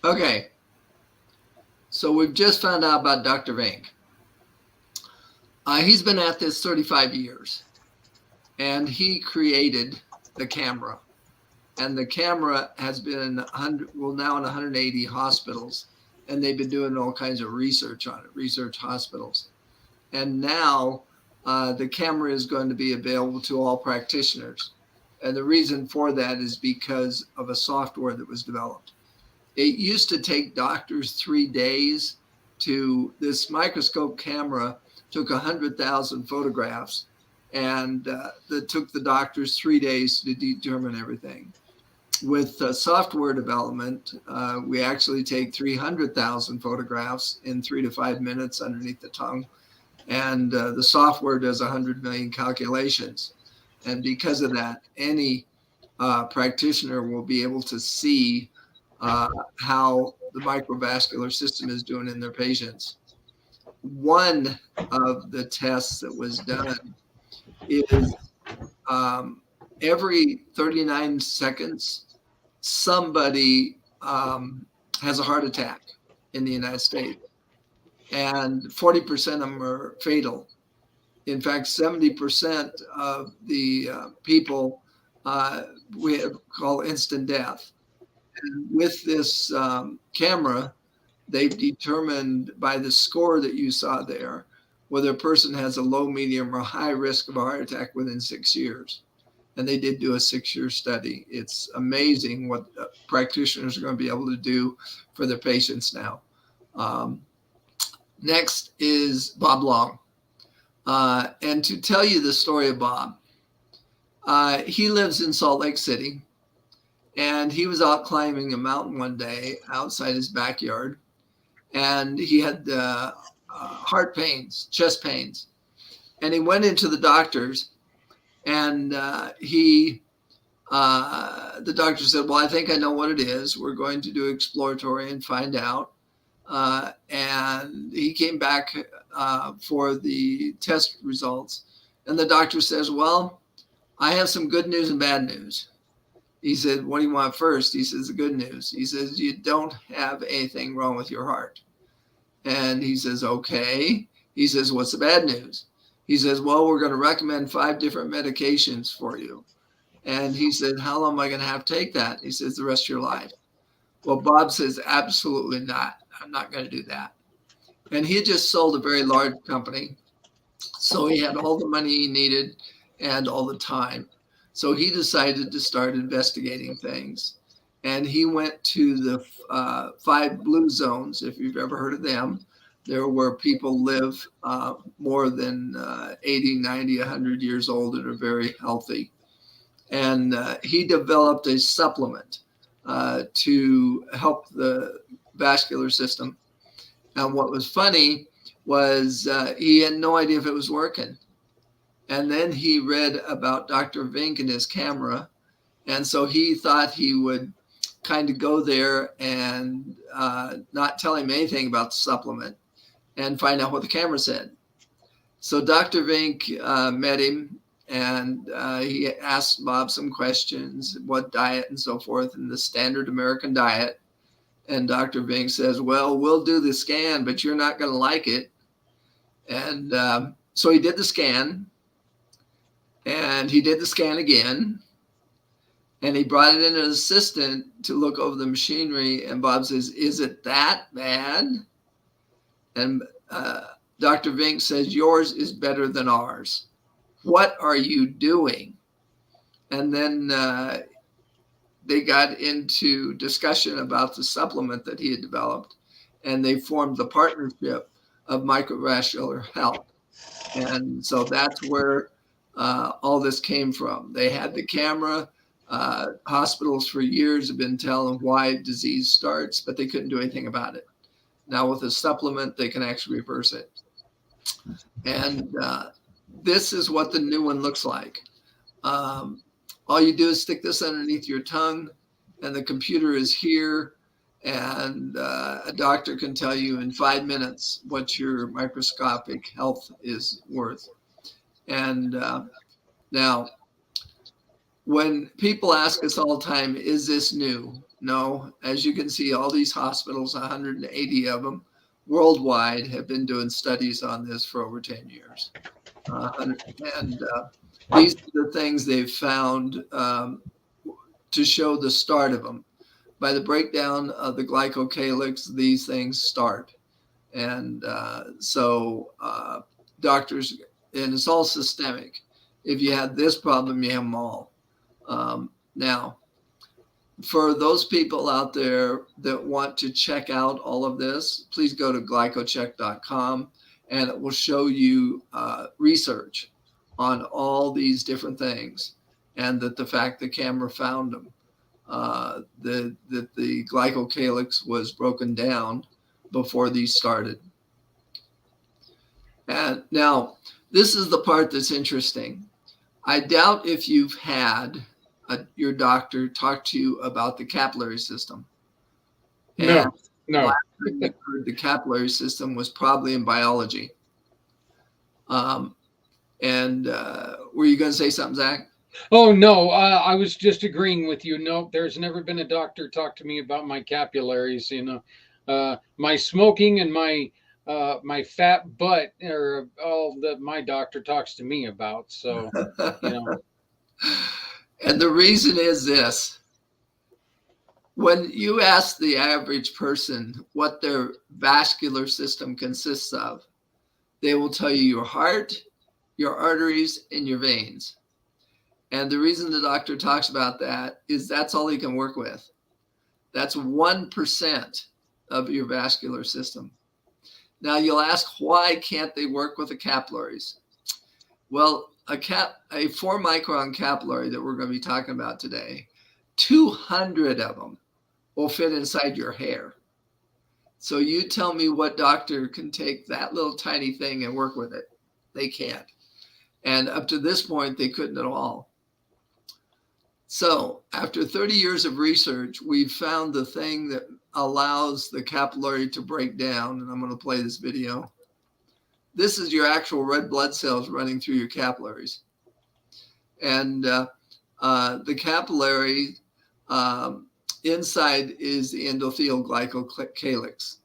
Okay, so we've just found out about Dr. Vink. He's been at this 35 years, and he created the camera. And the camera has been now in 180 hospitals, and they've been doing all kinds of research on it, research hospitals. And now the camera is going to be available to all practitioners. And the reason for that is because of a software that was developed. It used to take doctors 3 days to, this microscope camera took 100,000 photographs, and that took the doctors 3 days to determine everything. With software development, we actually take 300,000 photographs in 3 to 5 minutes underneath the tongue, and the software does 100 million calculations. And because of that, any practitioner will be able to see how the microvascular system is doing in their patients. One of the tests that was done is every 39 seconds, somebody has a heart attack in the United States, and 40% of them are fatal. In fact, 70% of the people we call instant death. And with this camera, they've determined by the score that you saw there whether a person has a low, medium, or high risk of a heart attack within 6 years. And they did do a 6-year study. It's amazing what practitioners are going to be able to do for their patients now. Next is Bob Long. And to tell you the story of Bob, He lives in Salt Lake City, and he was out climbing a mountain one day outside his backyard, and he had heart pains, chest pains, and he went into the doctor's, and the doctor said, "Well, I think I know what it is. We're going to do exploratory and find out." And he came back for the test results, and the doctor says, "Well, I have some good news and bad news." He said, "What do you want first?" He says, "The good news." He says, "You don't have anything wrong with your heart." And he says, "Okay." He says, "What's the bad news?" He says, "Well, we're going to recommend 5 different medications for you." And he said, "How long am I going to have to take that?" He says, "The rest of your life." Well, Bob says, "Absolutely not. I'm not going to do that." And he had just sold a very large company. So he had all the money he needed and all the time. So he decided to start investigating things. And he went to the 5 blue zones, if you've ever heard of them. They're where people live more than 80, 90, 100 years old and are very healthy. And he developed a supplement to help the vascular system. And what was funny was he had no idea if it was working. And then he read about Dr. Vink and his camera. And so he thought he would kind of go there and not tell him anything about the supplement and find out what the camera said. So Dr. Vink met him, and he asked Bob some questions, what diet and so forth, and the standard American diet. And Dr. Vink says, "Well, we'll do the scan, but you're not going to like it." And so he did the scan, and he did the scan again, and he brought in an assistant to look over the machinery. And Bob says, "Is it that bad?" And Dr. Vink says, "Yours is better than ours. What are you doing?" And then they got into discussion about the supplement that he had developed, and they formed the partnership of microvascular health. And so that's where all this came from. They had the camera. Hospitals for years have been telling why disease starts, but they couldn't do anything about it. Now with a supplement, they can actually reverse it. And this is what the new one looks like. All you do is stick this underneath your tongue, and the computer is here, and a doctor can tell you in 5 minutes what your microscopic health is worth. And now, when people ask us all the time, is this new? No. As you can see, all these hospitals, 180 of them worldwide, have been doing studies on this for over 10 years. These are the things they've found to show the start of them. By the breakdown of the glycocalyx, these things start. And so doctors, and it's all systemic. If you have this problem, you have them all. Now, for those people out there that want to check out all of this, please go to glycocheck.com, and it will show you research on all these different things, and that the fact the camera found them, that the glycocalyx was broken down before these started. And now, this is the part that's interesting. I doubt if you've had your doctor talk to you about the capillary system. No. Last time I heard the capillary system was probably in biology. And were you going to say something, Zach? Oh, no, I was just agreeing with you. No, there's never been a doctor talk to me about my capillaries. My smoking and my fat butt are all that my doctor talks to me about. So, And the reason is this: when you ask the average person what their vascular system consists of, they will tell you your heart, your arteries, and your veins. And the reason the doctor talks about that is that's all he can work with. That's 1% of your vascular system. Now you'll ask, why can't they work with the capillaries? Well, a 4-micron capillary that we're going to be talking about today, 200 of them will fit inside your hair. So you tell me what doctor can take that little tiny thing and work with it. They can't. And up to this point, they couldn't at all. So after 30 years of research, we've found the thing that allows the capillary to break down. And I'm going to play this video. This is your actual red blood cells running through your capillaries. And the capillary inside is the endothelial glycocalyx.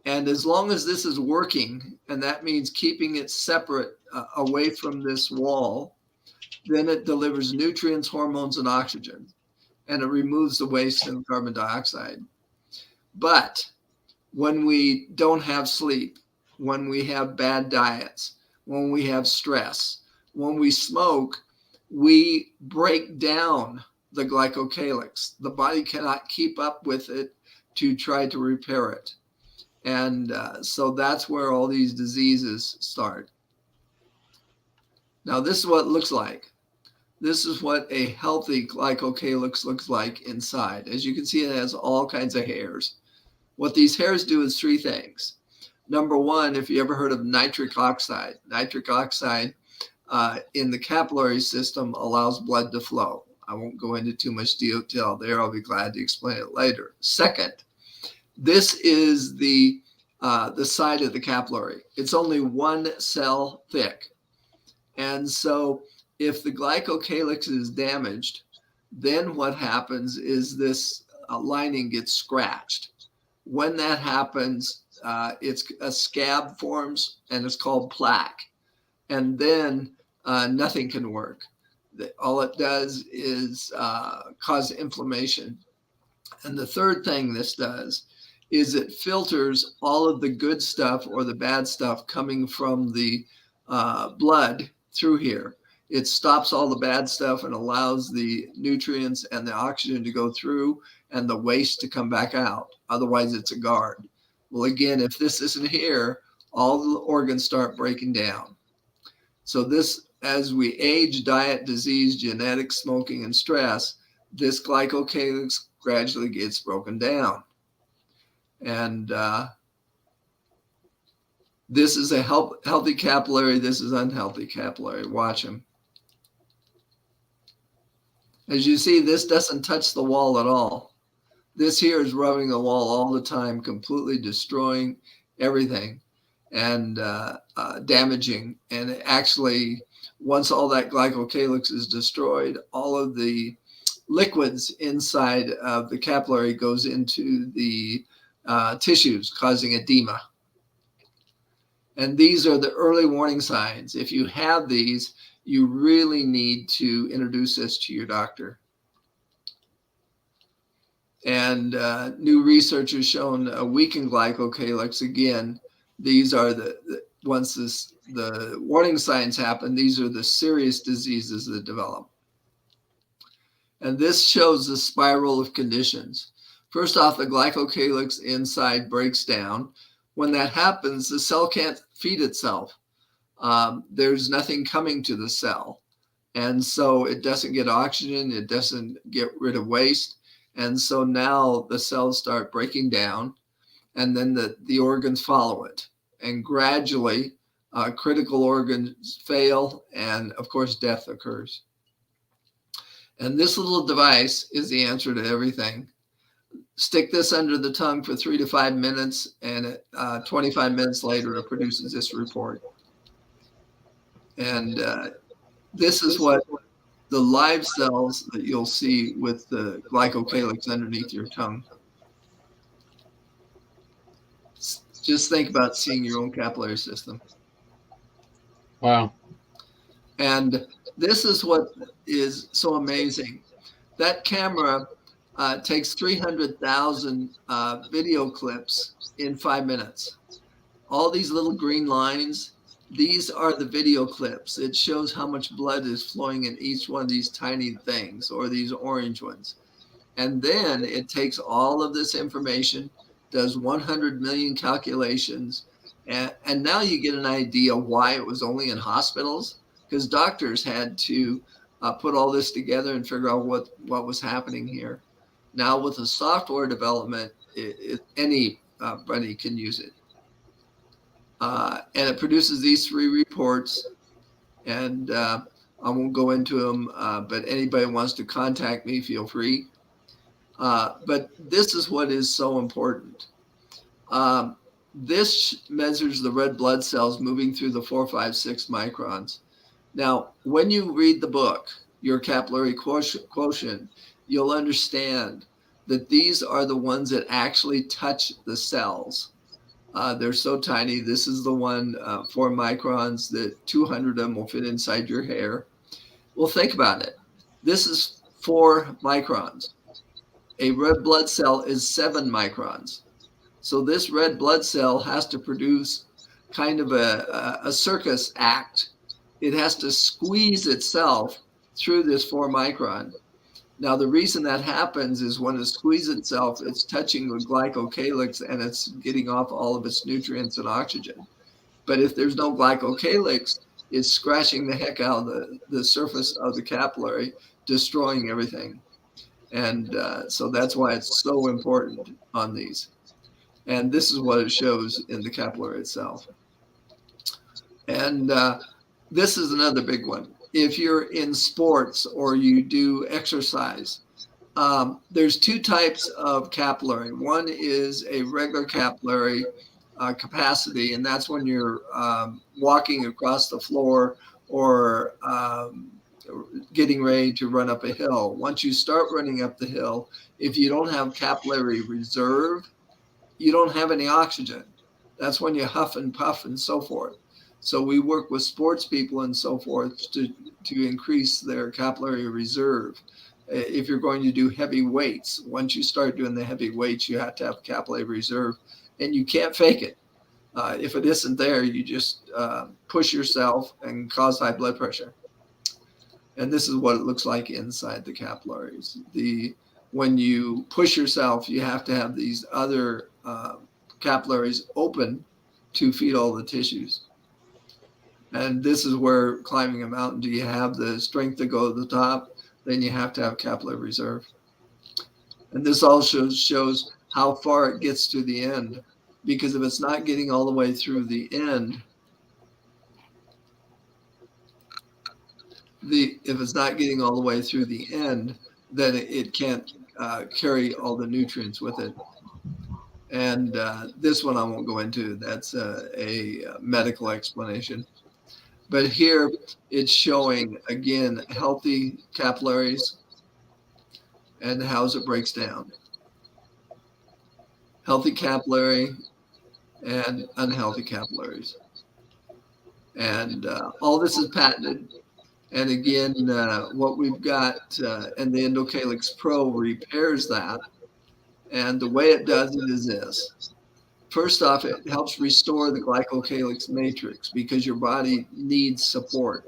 And as long as this is working, and that means keeping it separate away from this wall, then it delivers nutrients, hormones, and oxygen, and it removes the waste and carbon dioxide. But when we don't have sleep, when we have bad diets, when we have stress, when we smoke, we break down the glycocalyx. The body cannot keep up with it to try to repair it. And so that's where all these diseases start. Now, this is what it looks like. This is what a healthy glycocalyx looks like inside. As you can see, it has all kinds of hairs. What these hairs do is 3 things. Number one, if you ever heard of nitric oxide in the capillary system allows blood to flow. I won't go into too much detail there. I'll be glad to explain it later. Second, this is the side of the capillary. It's only 1 cell thick. And so if the glycocalyx is damaged, then what happens is this lining gets scratched. When that happens, it's a scab forms and it's called plaque. And then nothing can work. All it does is cause inflammation. And the third thing this does is it filters all of the good stuff or the bad stuff coming from the blood through here. It stops all the bad stuff and allows the nutrients and the oxygen to go through and the waste to come back out. Otherwise, it's a guard. Well, again, if this isn't here, all the organs start breaking down. So this, as we age, diet, disease, genetics, smoking, and stress, this glycocalyx gradually gets broken down. And this is a healthy capillary. This is unhealthy capillary. Watch them. As you see, this doesn't touch the wall at all. This here is rubbing the wall all the time, completely destroying everything and damaging. And actually, once all that glycocalyx is destroyed, all of the liquids inside of the capillary goes into the tissues, causing edema. And these are the early warning signs. If you have these, you really need to introduce this to your doctor. And new research has shown a weakened glycocalyx. Again, these are once the warning signs happen, these are the serious diseases that develop. And this shows the spiral of conditions. First off, the glycocalyx inside breaks down. When that happens, the cell can't feed itself. There's nothing coming to the cell. And so it doesn't get oxygen. It doesn't get rid of waste. And so now the cells start breaking down, and then the organs follow it. And gradually, critical organs fail, and of course, death occurs. And this little device is the answer to everything. Stick this under the tongue for 3 to 5 minutes, and 25 minutes later, it produces this report. And this is what the live cells that you'll see with the glycocalyx underneath your tongue. Just think about seeing your own capillary system. Wow. And this is what is so amazing. That camera takes 300,000 video clips in 5 minutes. All these little green lines, these are the video clips. It shows how much blood is flowing in each one of these tiny things, or these orange ones. And then it takes all of this information, does 100 million calculations, and now you get an idea why it was only in hospitals. because doctors had to put all this together and figure out what was happening here. Now with the software development, anybody can use it. And it produces these 3 reports, and I won't go into them, but anybody wants to contact me, feel free. But this is what is so important. This measures the red blood cells moving through the 4, 5, 6 microns. Now, when you read the book, Your Capillary Quotient, you'll understand that these are the ones that actually touch the cells. They're so tiny. This is the one, 4 microns, that 200 of them will fit inside your hair. Well, think about it. This is 4 microns. A red blood cell is 7 microns. So this red blood cell has to produce kind of a circus act. It has to squeeze itself through this 4 micron. Now, the reason that happens is when it squeezes itself, it's touching the glycocalyx and it's getting off all of its nutrients and oxygen. But if there's no glycocalyx, it's scratching the heck out of the surface of the capillary, destroying everything. And so that's why it's so important on these. And this is what it shows in the capillary itself. And this is another big one. If you're in sports or you do exercise, there's 2 types of capillary. One is a regular capillary capacity, and that's when you're walking across the floor or getting ready to run up a hill. Once you start running up the hill, if you don't have capillary reserve, you don't have any oxygen. That's when you huff and puff and so forth. So we work with sports people and so forth to increase their capillary reserve. If you're going to do heavy weights, once you start doing the heavy weights, you have to have capillary reserve, and you can't fake it. If it isn't there, you just push yourself and cause high blood pressure. And this is what it looks like inside the capillaries. When you push yourself, you have to have these other capillaries open to feed all the tissues. And this is where climbing a mountain, do you have the strength to go to the top? Then you have to have capillary reserve. And this also shows how far it gets to the end, because if it's not getting all the way through the end, then it can't carry all the nutrients with it. And this one I won't go into. That's a medical explanation. But here it's showing, again, healthy capillaries and how it breaks down. Healthy capillary and unhealthy capillaries. And all this is patented. And again, what we've got, and the Endocalyx Pro repairs that. And the way it does it is this. First off, it helps restore the glycocalyx matrix because your body needs support.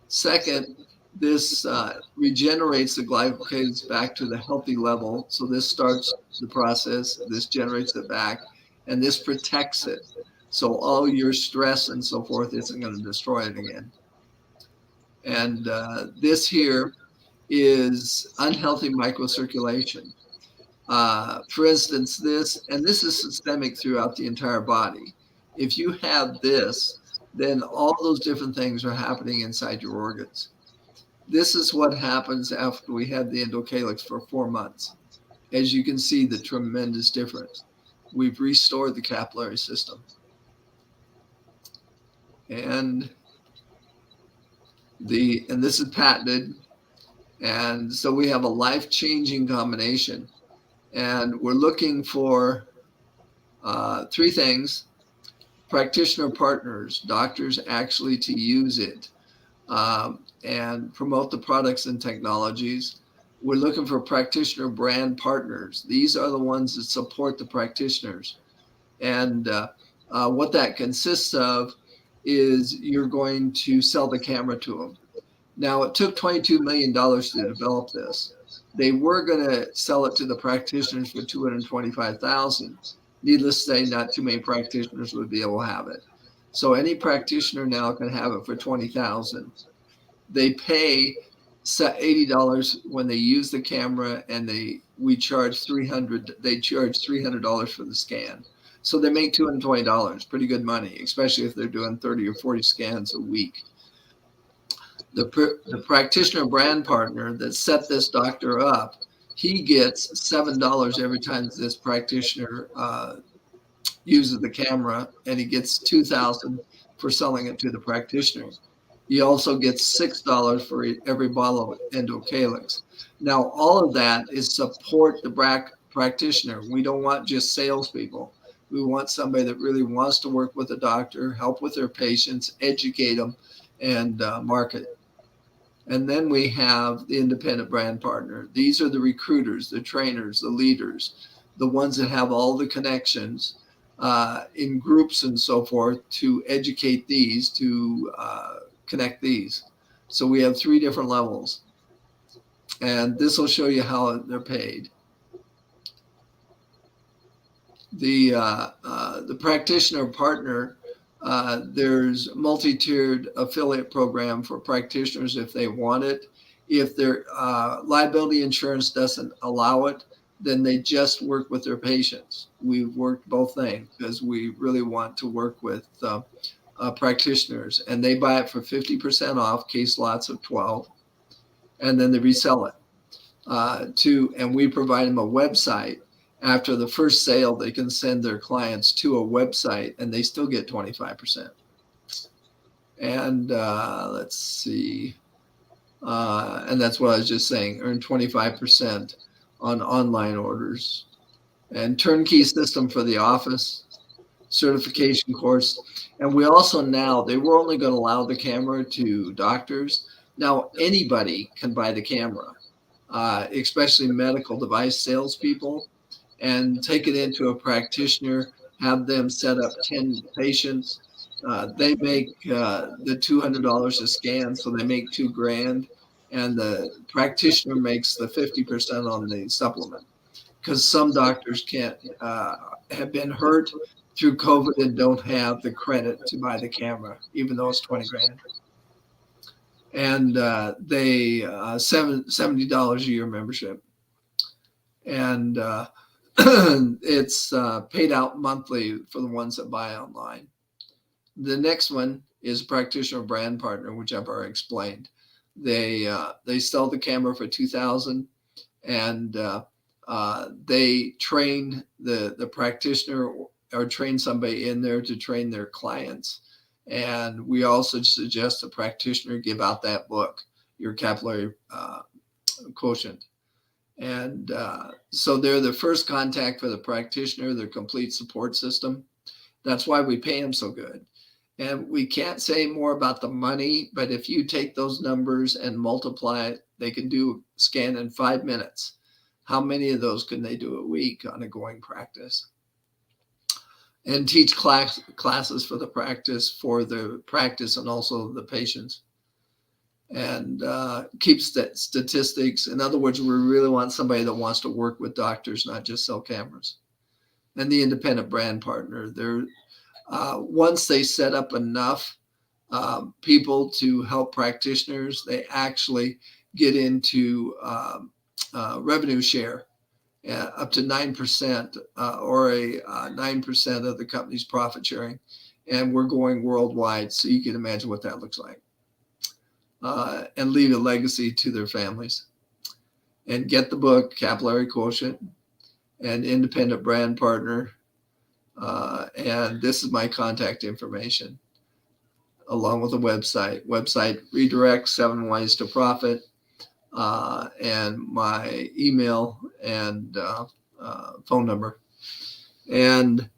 Second, this regenerates the glycocalyx back to the healthy level. So this starts the process, this generates it back, and this protects it. So all your stress and so forth isn't going to destroy it again. And this here is unhealthy microcirculation. For instance, this is systemic throughout the entire body. If you have this, then all those different things are happening inside your organs. This is what happens after we had the endocalyx for 4 months. As you can see, the tremendous difference. We've restored the capillary system. And this is patented. And so we have a life-changing combination. And we're looking for 3 things: practitioner partners, doctors actually to use it and promote the products and technologies. We're looking for practitioner brand partners. These are the ones that support the practitioners. And what that consists of is you're going to sell the camera to them. Now, it took $22 million to develop this. They were going to sell it to the practitioners for $225,000. Needless to say, not too many practitioners would be able to have it. So any practitioner now can have it for $20,000. They pay $80 when they use the camera, and we charge $300. They charge $300 for the scan, so they make $220. Pretty good money, especially if they're doing 30 or 40 scans a week. The practitioner brand partner that set this doctor up, he gets $7 every time this practitioner uses the camera, and he gets $2,000 for selling it to the practitioner. He also gets $6 for every bottle of endocalyx. Now, all of that is support the practitioner. We don't want just salespeople. We want somebody that really wants to work with a doctor, help with their patients, educate them, and market. And then we have the independent brand partner. These are the recruiters, the trainers, the leaders, the ones that have all the connections in groups and so forth to educate these, to connect these. So we have 3 different levels. And this will show you how they're paid. The practitioner partner, there's multi-tiered affiliate program for practitioners if they want it. If their liability insurance doesn't allow it, then they just work with their patients. We've worked both things because we really want to work with practitioners, and they buy it for 50% off case lots of 12, and then they resell it and we provide them a website. After the first sale, they can send their clients to a website, and they still get 25%. And let's see. And that's what I was just saying, earn 25% on online orders. And turnkey system for the office, certification course. And we also now, they were only going to allow the camera to doctors. Now anybody can buy the camera, especially medical device salespeople, and take it into a practitioner, have them set up 10 patients. They make the $200 a scan, so they make $2,000, and the practitioner makes the 50% on the supplement, because some doctors can't have been hurt through COVID and don't have the credit to buy the camera, even though it's $20,000. And they $70 a year membership, and it's paid out monthly for the ones that buy online. The next one is practitioner brand partner, which I've already explained. They sell the camera for $2,000, and they train the practitioner or train somebody in there to train their clients. And we also suggest the practitioner give out that book, Your Capillary Quotient. And so they're the first contact for the practitioner, their complete support system. That's why we pay them so good. And we can't say more about the money, but if you take those numbers and multiply it, they can do a scan in 5 minutes. How many of those can they do a week on a going practice? And teach classes for the practice and also the patients. And keep statistics. In other words, we really want somebody that wants to work with doctors, not just sell cameras. And the independent brand partner, they're once they set up enough people to help practitioners, they actually get into revenue share, up to 9% or a 9% of the company's profit sharing. And we're going worldwide, so you can imagine what that looks like. And leave a legacy to their families. And get the book, Capillary Quotient, and independent brand partner. And this is my contact information, along with a website. Website redirect 7 Ways to Profit, and my email and phone number. And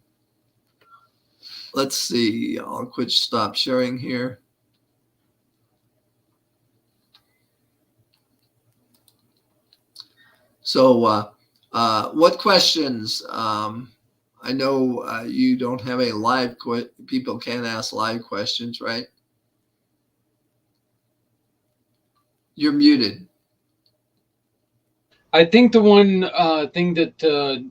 let's see, I'll stop sharing here. So what questions? I know you don't have a live people can't ask live questions, right? You're muted. I think the one thing that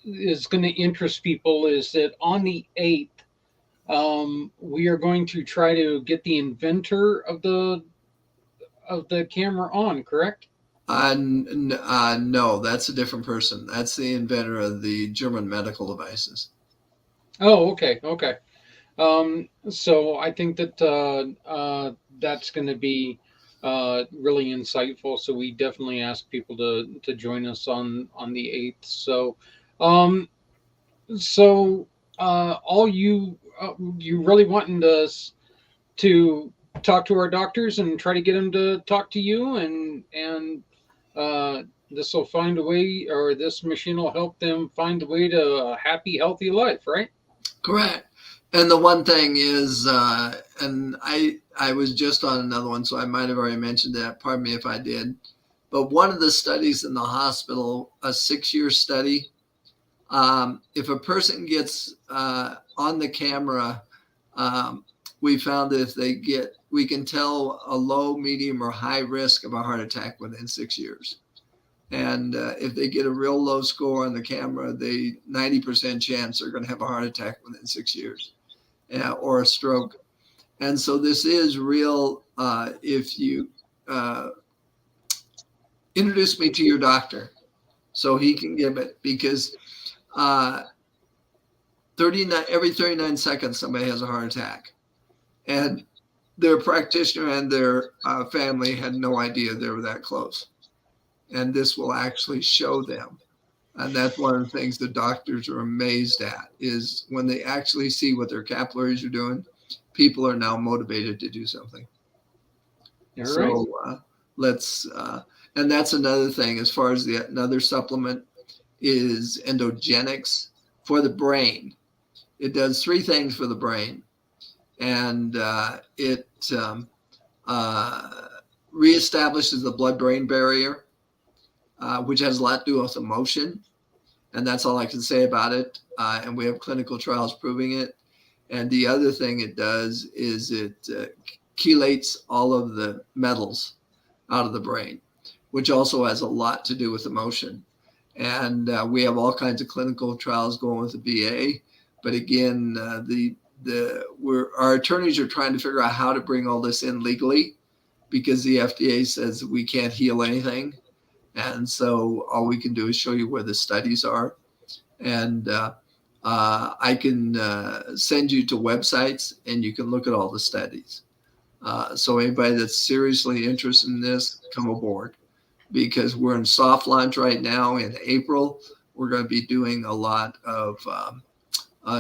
is going to interest people is that on the 8th, we are going to try to get the inventor of the of the camera on, correct? No, that's a different person. That's the inventor of the German medical devices. Oh, okay, okay. So I think that that's going to be really insightful. So we definitely ask people to join us on the 8th. Um, so all you really wanting to talk to our doctors and try to get them to talk to you, and uh, this will find a way, or this machine will help them find a way to a happy, healthy life, right? Correct. And the one thing is, and I was just on another one, so I might have already mentioned that. Pardon me if I did. But one of the studies in the hospital, a 6-year study, if a person gets on the camera, we found that we can tell a low, medium, or high risk of a heart attack within 6 years. And if they get a real low score on the camera, they 90% chance they're going to have a heart attack within 6 years, or a stroke. And so this is real. If you introduce me to your doctor so he can give it, because every 39 seconds somebody has a heart attack, and their practitioner and their family had no idea they were that close. And this will actually show them. And that's one of the things the doctors are amazed at, is when they actually see what their capillaries are doing, people are now motivated to do something. All right. So let's, and that's another thing as far as another supplement is endogenics for the brain. It does 3 things for the brain. And it reestablishes the blood-brain barrier, which has a lot to do with emotion. And that's all I can say about it. And we have clinical trials proving it. And the other thing it does is it chelates all of the metals out of the brain, which also has a lot to do with emotion. And we have all kinds of clinical trials going with the VA. But again, our attorneys are trying to figure out how to bring all this in legally, because the FDA says we can't heal anything. And so all we can do is show you where the studies are. And I can send you to websites and you can look at all the studies. So anybody that's seriously interested in this, come aboard, because we're in soft launch right now. In April, we're going to be doing a lot of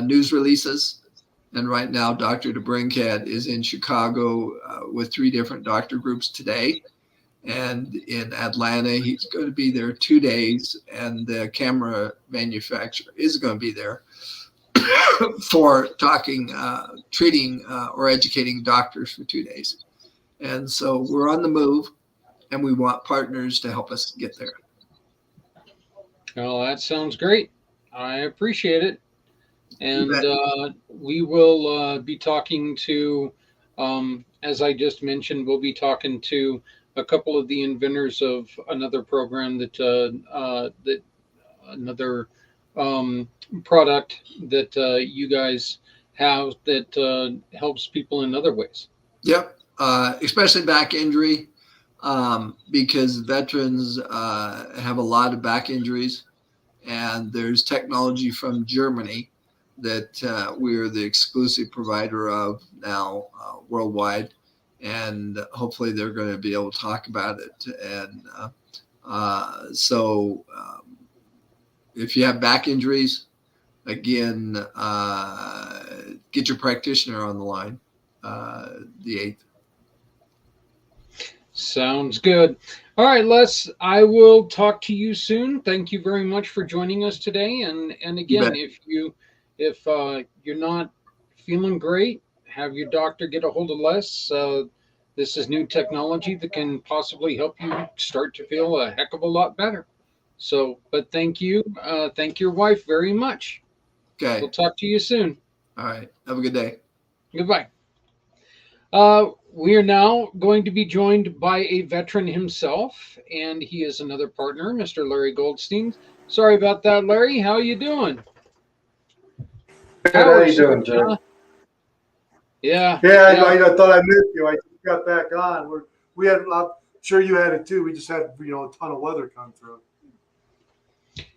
news releases. And right now, Dr. DeBrincat is in Chicago with 3 different doctor groups today. And in Atlanta, he's going to be there 2 days. And the camera manufacturer is going to be there for talking, treating, or educating doctors for 2 days. And so we're on the move, and we want partners to help us get there. Well, that sounds great. I appreciate it. And we will be talking to, as I just mentioned, we'll be talking to a couple of the inventors of another program that another product that you guys have that helps people in other ways. Yep, especially back injury, because veterans have a lot of back injuries, and there's technology from Germany that we're the exclusive provider of now worldwide, and hopefully they're going to be able to talk about it. And so if you have back injuries, again, get your practitioner on the line, the 8th. Sounds good. All right, Les, I will talk to you soon. Thank you very much for joining us today. And again, if you're not feeling great, have your doctor get a hold of Les. This is new technology that can possibly help you start to feel a heck of a lot better. So, but thank you. Thank your wife very much. Okay. We'll talk to you soon. All right. Have a good day. Goodbye. We are now going to be joined by a veteran himself, and he is another partner, Mr. Larry Goldstein. Sorry about that, Larry. How are you doing? Good. How you doing, Joe? Yeah. Yeah. I thought I missed you. I just got back on. We had, I'm sure you had it too. We just had, a ton of weather come through.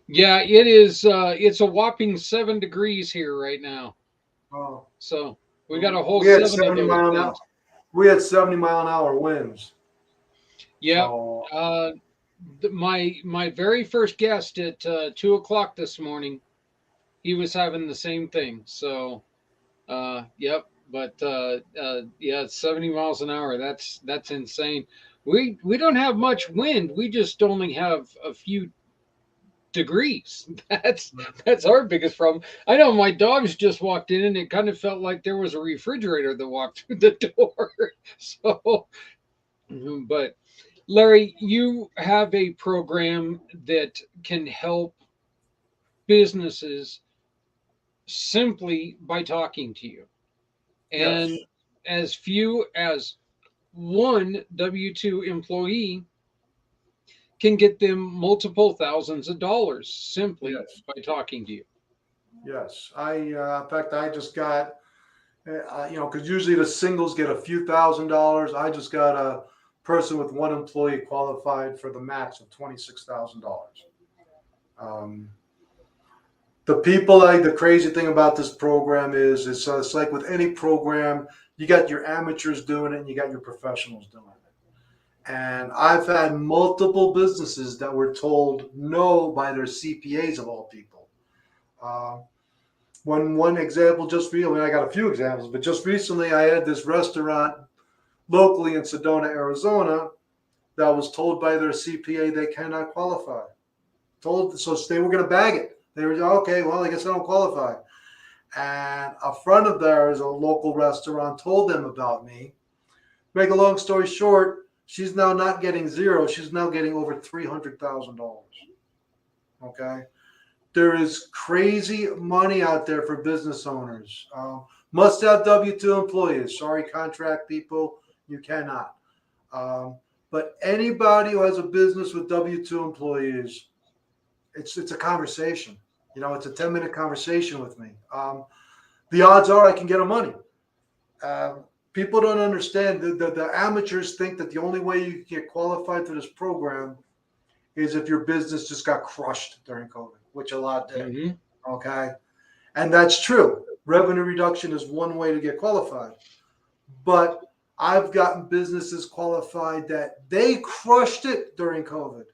Yeah, it is. It's a whopping 7 degrees here right now. Oh, So we got a whole we had 7 of 70 those mile an hour. things. We had 70 mile an hour winds. Yeah. So, My very first guest at 2 o'clock this morning, he was having the same thing. So, yep. But yeah, it's 70 miles an hour. That's insane. We don't have much wind. We just only have a few degrees. That's our biggest problem. I know my dogs just walked in and it kind of felt like there was a refrigerator that walked through the door. So, but Larry, you have a program that can help businesses simply by talking to you. yes. And as few as one W 2 employee can get them multiple thousands of dollars simply Yes. by talking to you. Yes. In fact, I just got, because usually the singles get a few $1,000s. I just got a person with one employee qualified for the max of $26,000. The crazy thing about this program is it's like with any program, you got your amateurs doing it and you got your professionals doing it. And I've had multiple businesses that were told no by their CPAs of all people. One example, I got a few examples, but just recently I had this restaurant locally in Sedona, Arizona, that was told by their CPA they cannot qualify. So they were going to bag it. They were, okay, well, I guess I don't qualify. And a friend of theirs, a local restaurant, told them about me. Make a long story short, she's now not getting zero. She's now getting over $300,000. Okay. There is crazy money out there for business owners. Must have W-2 employees. Sorry, contract people, you cannot. But anybody who has a business with W-2 employees, it's a conversation. It's a 10-minute conversation with me. The odds are I can get them money. People don't understand. The amateurs think that the only way you can get qualified for this program is if your business just got crushed during COVID, which a lot did. Mm-hmm. Okay. And that's true. Revenue reduction is one way to get qualified. But I've gotten businesses qualified that they crushed it during COVID.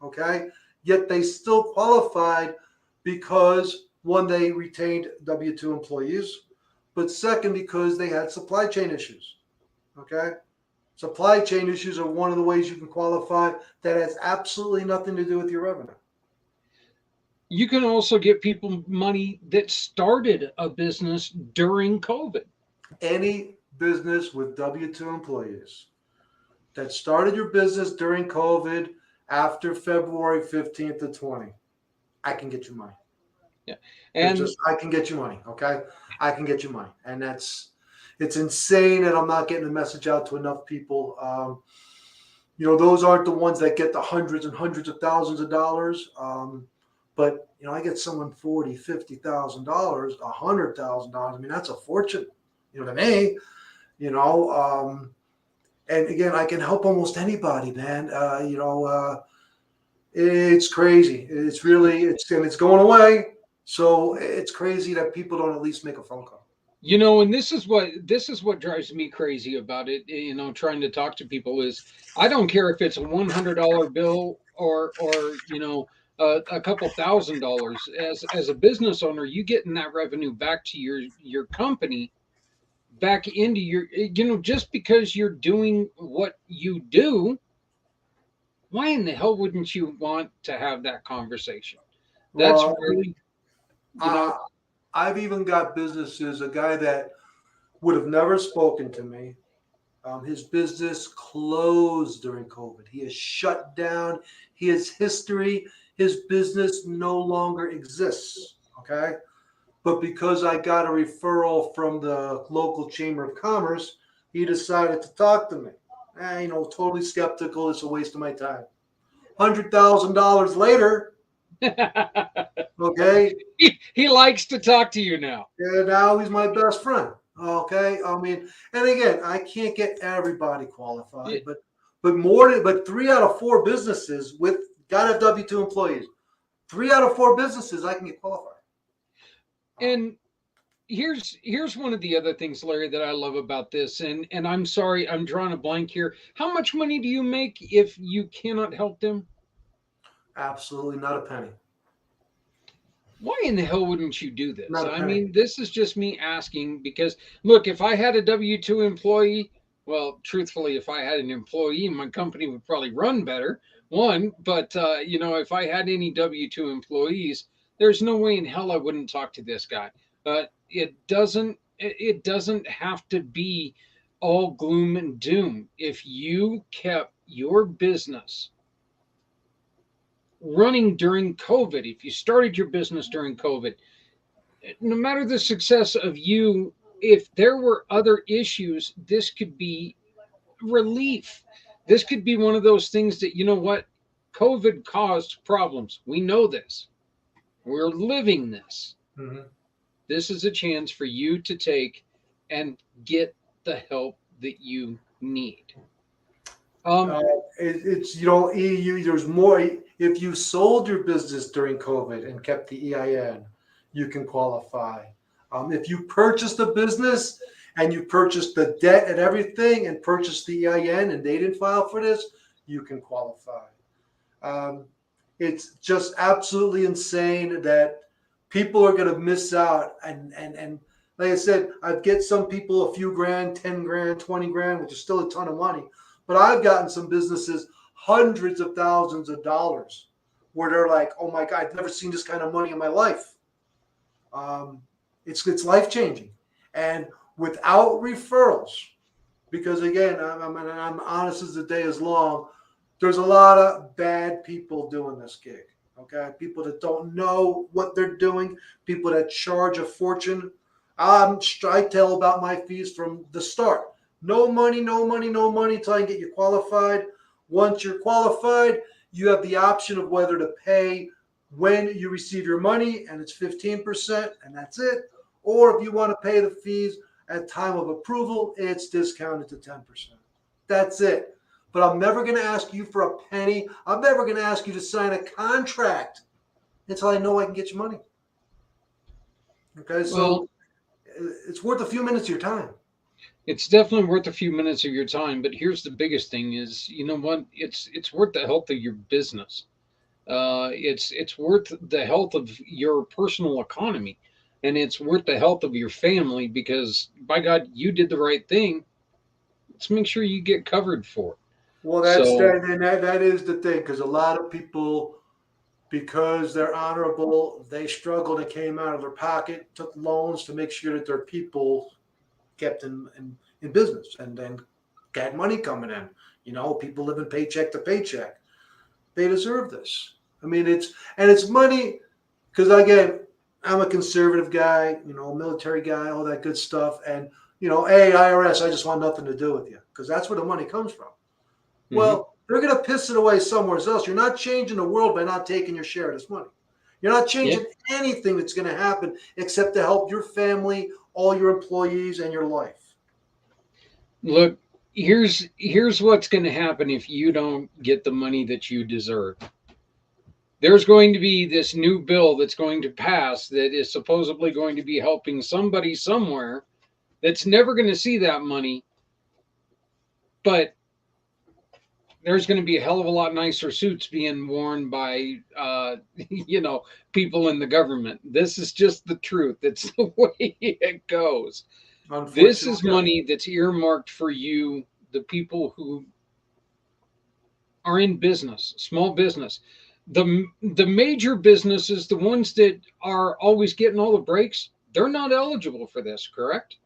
Okay. Yet they still qualified because, one, they retained W-2 employees, but second, because they had supply chain issues. Okay. Supply chain issues are one of the ways you can qualify that has absolutely nothing to do with your revenue. You can also get people money that started a business during COVID. Any business with W-2 employees that started your business during COVID after February 15th of 20, I can get you money. Yeah. And I can get you money. Okay. I can get you money. And it's insane that I'm not getting the message out to enough people. Those aren't the ones that get the hundreds and hundreds of thousands of dollars. But I get someone $40,000, $50,000, $100,000. I mean, that's a fortune, to me, and again, I can help almost anybody, man. It's crazy. It's going away. So it's crazy that people don't at least make a phone call. And this is what drives me crazy about it. Trying to talk to people is, I don't care if it's a $100 bill or a couple $1,000s. As a business owner, you getting that revenue back to your company, back into your, just because you're doing what you do. Why in the hell wouldn't you want to have that conversation? That's really, I've even got businesses, a guy that would have never spoken to me. His business closed during COVID. He is shut down. He has history. His business no longer exists. Okay. But because I got a referral from the local Chamber of Commerce, he decided to talk to me. Totally skeptical. It's a waste of my time. $100,000 later. Okay. He likes to talk to you now. Yeah, now he's my best friend. Okay. I mean, and again, I can't get everybody qualified, but but 3 out of 4 businesses with gotta have W-2 employees. 3 out of 4 businesses I can get qualified. And here's one of the other things, Larry, that I love about this. And I'm sorry, I'm drawing a blank here. How much money do you make if you cannot help them? Absolutely not a penny. Why in the hell wouldn't you do this? Not a I penny. mean, this is just me asking because, look, if I had a W-2 employee, well, truthfully, if I had an employee, my company would probably run better. One, but if I had any W-2 employees, there's no way in hell I wouldn't talk to this guy. But it doesn't have to be all gloom and doom. If you kept your business running during COVID, if you started your business during COVID, no matter the success of you, if there were other issues, this could be relief. This could be one of those things that, you know what, COVID caused problems. We know this. We're living this. Mm-hmm. This is a chance for you to take and get the help that you need. It's there's more. If you sold your business during COVID and kept the EIN, you can qualify. If you purchased a business and you purchased the debt and everything and purchased the EIN and they didn't file for this, you can qualify. It's just absolutely insane that people are going to miss out. And like I said, I'd get some people a few grand, 10 grand, 20 grand, which is still a ton of money. But I've gotten some businesses hundreds of thousands of dollars where they're like, oh my God, I've never seen this kind of money in my life. It's life-changing. And without referrals, because again, I'm honest as the day is long, there's a lot of bad people doing this gig. Okay, people that don't know what they're doing, people that charge a fortune. I tell about my fees from the start. No money, no money, no money until I can get you qualified. Once you're qualified, you have the option of whether to pay when you receive your money, and it's 15%, and that's it. Or if you want to pay the fees at time of approval, it's discounted to 10%. That's it. But I'm never going to ask you for a penny. I'm never going to ask you to sign a contract until I know I can get you money. Okay, so it's worth a few minutes of your time. It's definitely worth a few minutes of your time, but here's the biggest thing is, you know what? It's worth the health of your business. It's worth the health of your personal economy, and it's worth the health of your family because, by God, you did the right thing. Let's make sure you get covered for it. Well, that is the thing, because a lot of people, because they're honorable, they struggled and came out of their pocket, took loans to make sure that their people kept in business and then got money coming in. People living paycheck to paycheck. They deserve this. I mean, it's money, because again, I'm a conservative guy, military guy, all that good stuff. And, hey, IRS, I just want nothing to do with you, because that's where the money comes from. Mm-hmm. Well, they're going to piss it away somewhere else. You're not changing the world by not taking your share of this money. You're not changing anything that's going to happen except to help your family, all your employees, and your life. Look, here's what's going to happen if you don't get the money that you deserve. There's going to be this new bill that's going to pass that is supposedly going to be helping somebody somewhere that's never going to see that money, but there's going to be a hell of a lot nicer suits being worn by, people in the government. This is just the truth. It's the way it goes. This is money that's earmarked for you, the people who are in business, small business. The major businesses, the ones that are always getting all the breaks, they're not eligible for this, correct?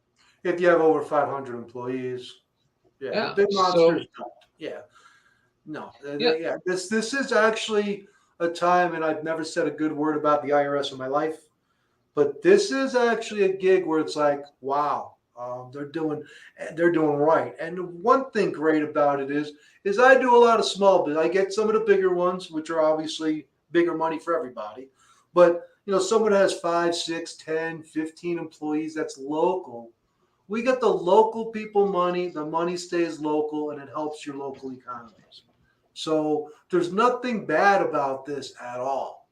If you have over 500 employees. Yeah. The big monsters don't. Yeah. No. Yeah. This is actually a time, and I've never said a good word about the IRS in my life, but this is actually a gig where it's like, wow. They're doing right. And one thing great about it is I do a lot of small business. I get some of the bigger ones, which are obviously bigger money for everybody. But, someone has 5, 6, 10, 15 employees that's local. We get the local people money, the money stays local, and it helps your local economies. So there's nothing bad about this at all.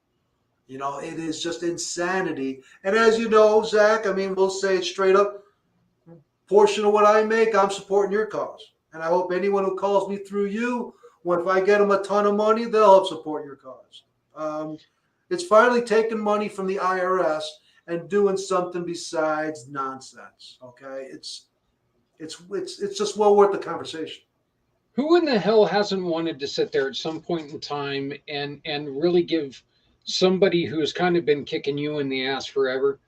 It is just insanity. And as you know, Zach, I mean, we'll say it straight up, portion of what I make, I'm supporting your cause. And I hope anyone who calls me through you, if I get them a ton of money, they'll help support your cause. It's finally taking money from the IRS and doing something besides nonsense. Okay, it's just well worth the conversation. Who in the hell hasn't wanted to sit there at some point in time and really give somebody who's kind of been kicking you in the ass forever?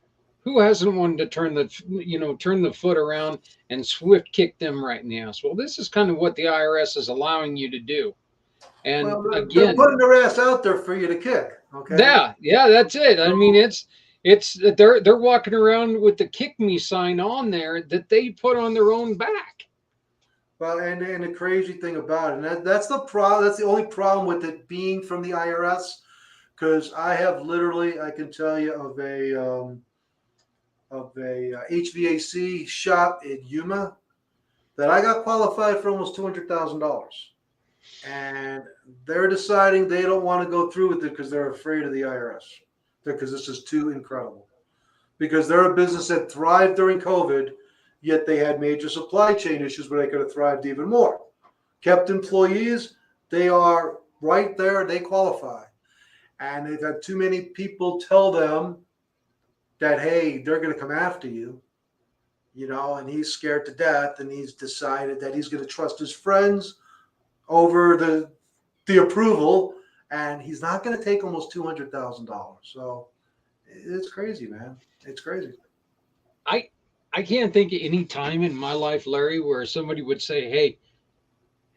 Who hasn't wanted to turn the foot around and swift kick them right in the ass? Well, this is kind of what the IRS is allowing you to do. And Well, they're again, putting their ass out there for you to kick. Okay. yeah, that's it. I mean, it's they're walking around with the kick me sign on there that they put on their own back. Well, and the crazy thing about it, and that's the problem. That's the only problem with it being from the IRS, because I have literally, I can tell you of a HVAC shop in Yuma that I got qualified for almost $200,000, and they're deciding they don't want to go through with it because they're afraid of the IRS, because this is too incredible. Because they're a business that thrived during COVID, yet they had major supply chain issues where they could have thrived even more. Kept employees, they are right there, they qualify. And they've had too many people tell them that, hey, they're going to come after you, and he's scared to death, and he's decided that he's going to trust his friends over the approval, and he's not going to take almost $200,000. So it's crazy, man. It's crazy. I can't think of any time in my life, Larry, where somebody would say, "Hey,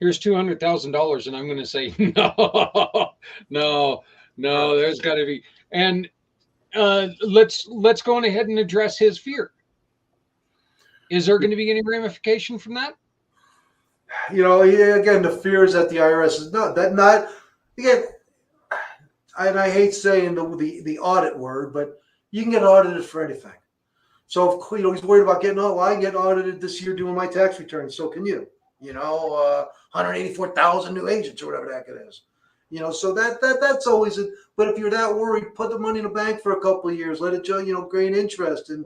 here's $200,000," and I'm going to say, no. There's got to be. And let's go on ahead and address his fear. Is there going to be any ramification from that? Again, the fear is that the IRS is not again. And I hate saying the audit word, but you can get audited for anything. So if he's worried about getting I can get audited this year doing my tax returns. So can you? 184,000 new agents or whatever the heck it is. So that's always it. But if you're that worried, put the money in the bank for a couple of years, let it gain interest, and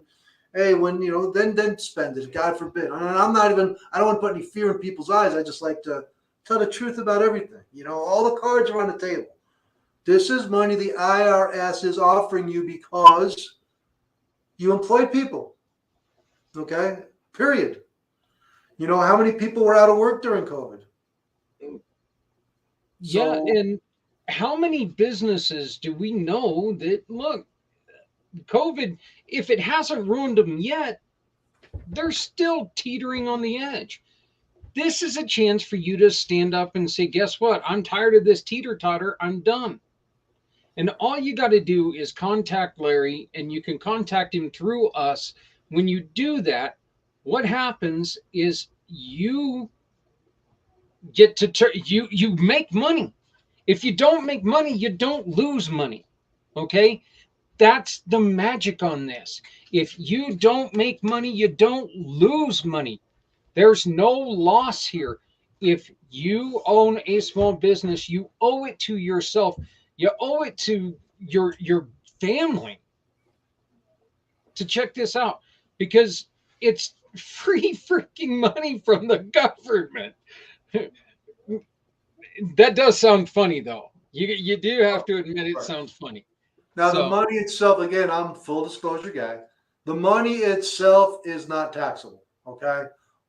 hey, when then spend it. God forbid. And I don't want to put any fear in people's eyes. I just like to tell the truth about everything. All the cards are on the table. This is money the IRS is offering you because you employed people. Okay? Period. How many people were out of work during COVID? Yeah, and how many businesses do we know that, look, COVID, if it hasn't ruined them yet, they're still teetering on the edge. This is a chance for you to stand up and say, guess what? I'm tired of this teeter-totter. I'm done. And all you got to do is contact Larry, and you can contact him through us. When you do that, what happens is you get to you make money. If you don't make money, you don't lose money. Okay? That's the magic on this. If you don't make money, you don't lose money. There's no loss here. If you own a small business, you owe it to yourself. You owe it to your family to check this out, because it's free freaking money from the government. That does sound funny, though. You do have to admit it sounds funny. Now, the money itself, again, I'm a full disclosure guy. The money itself is not taxable, okay?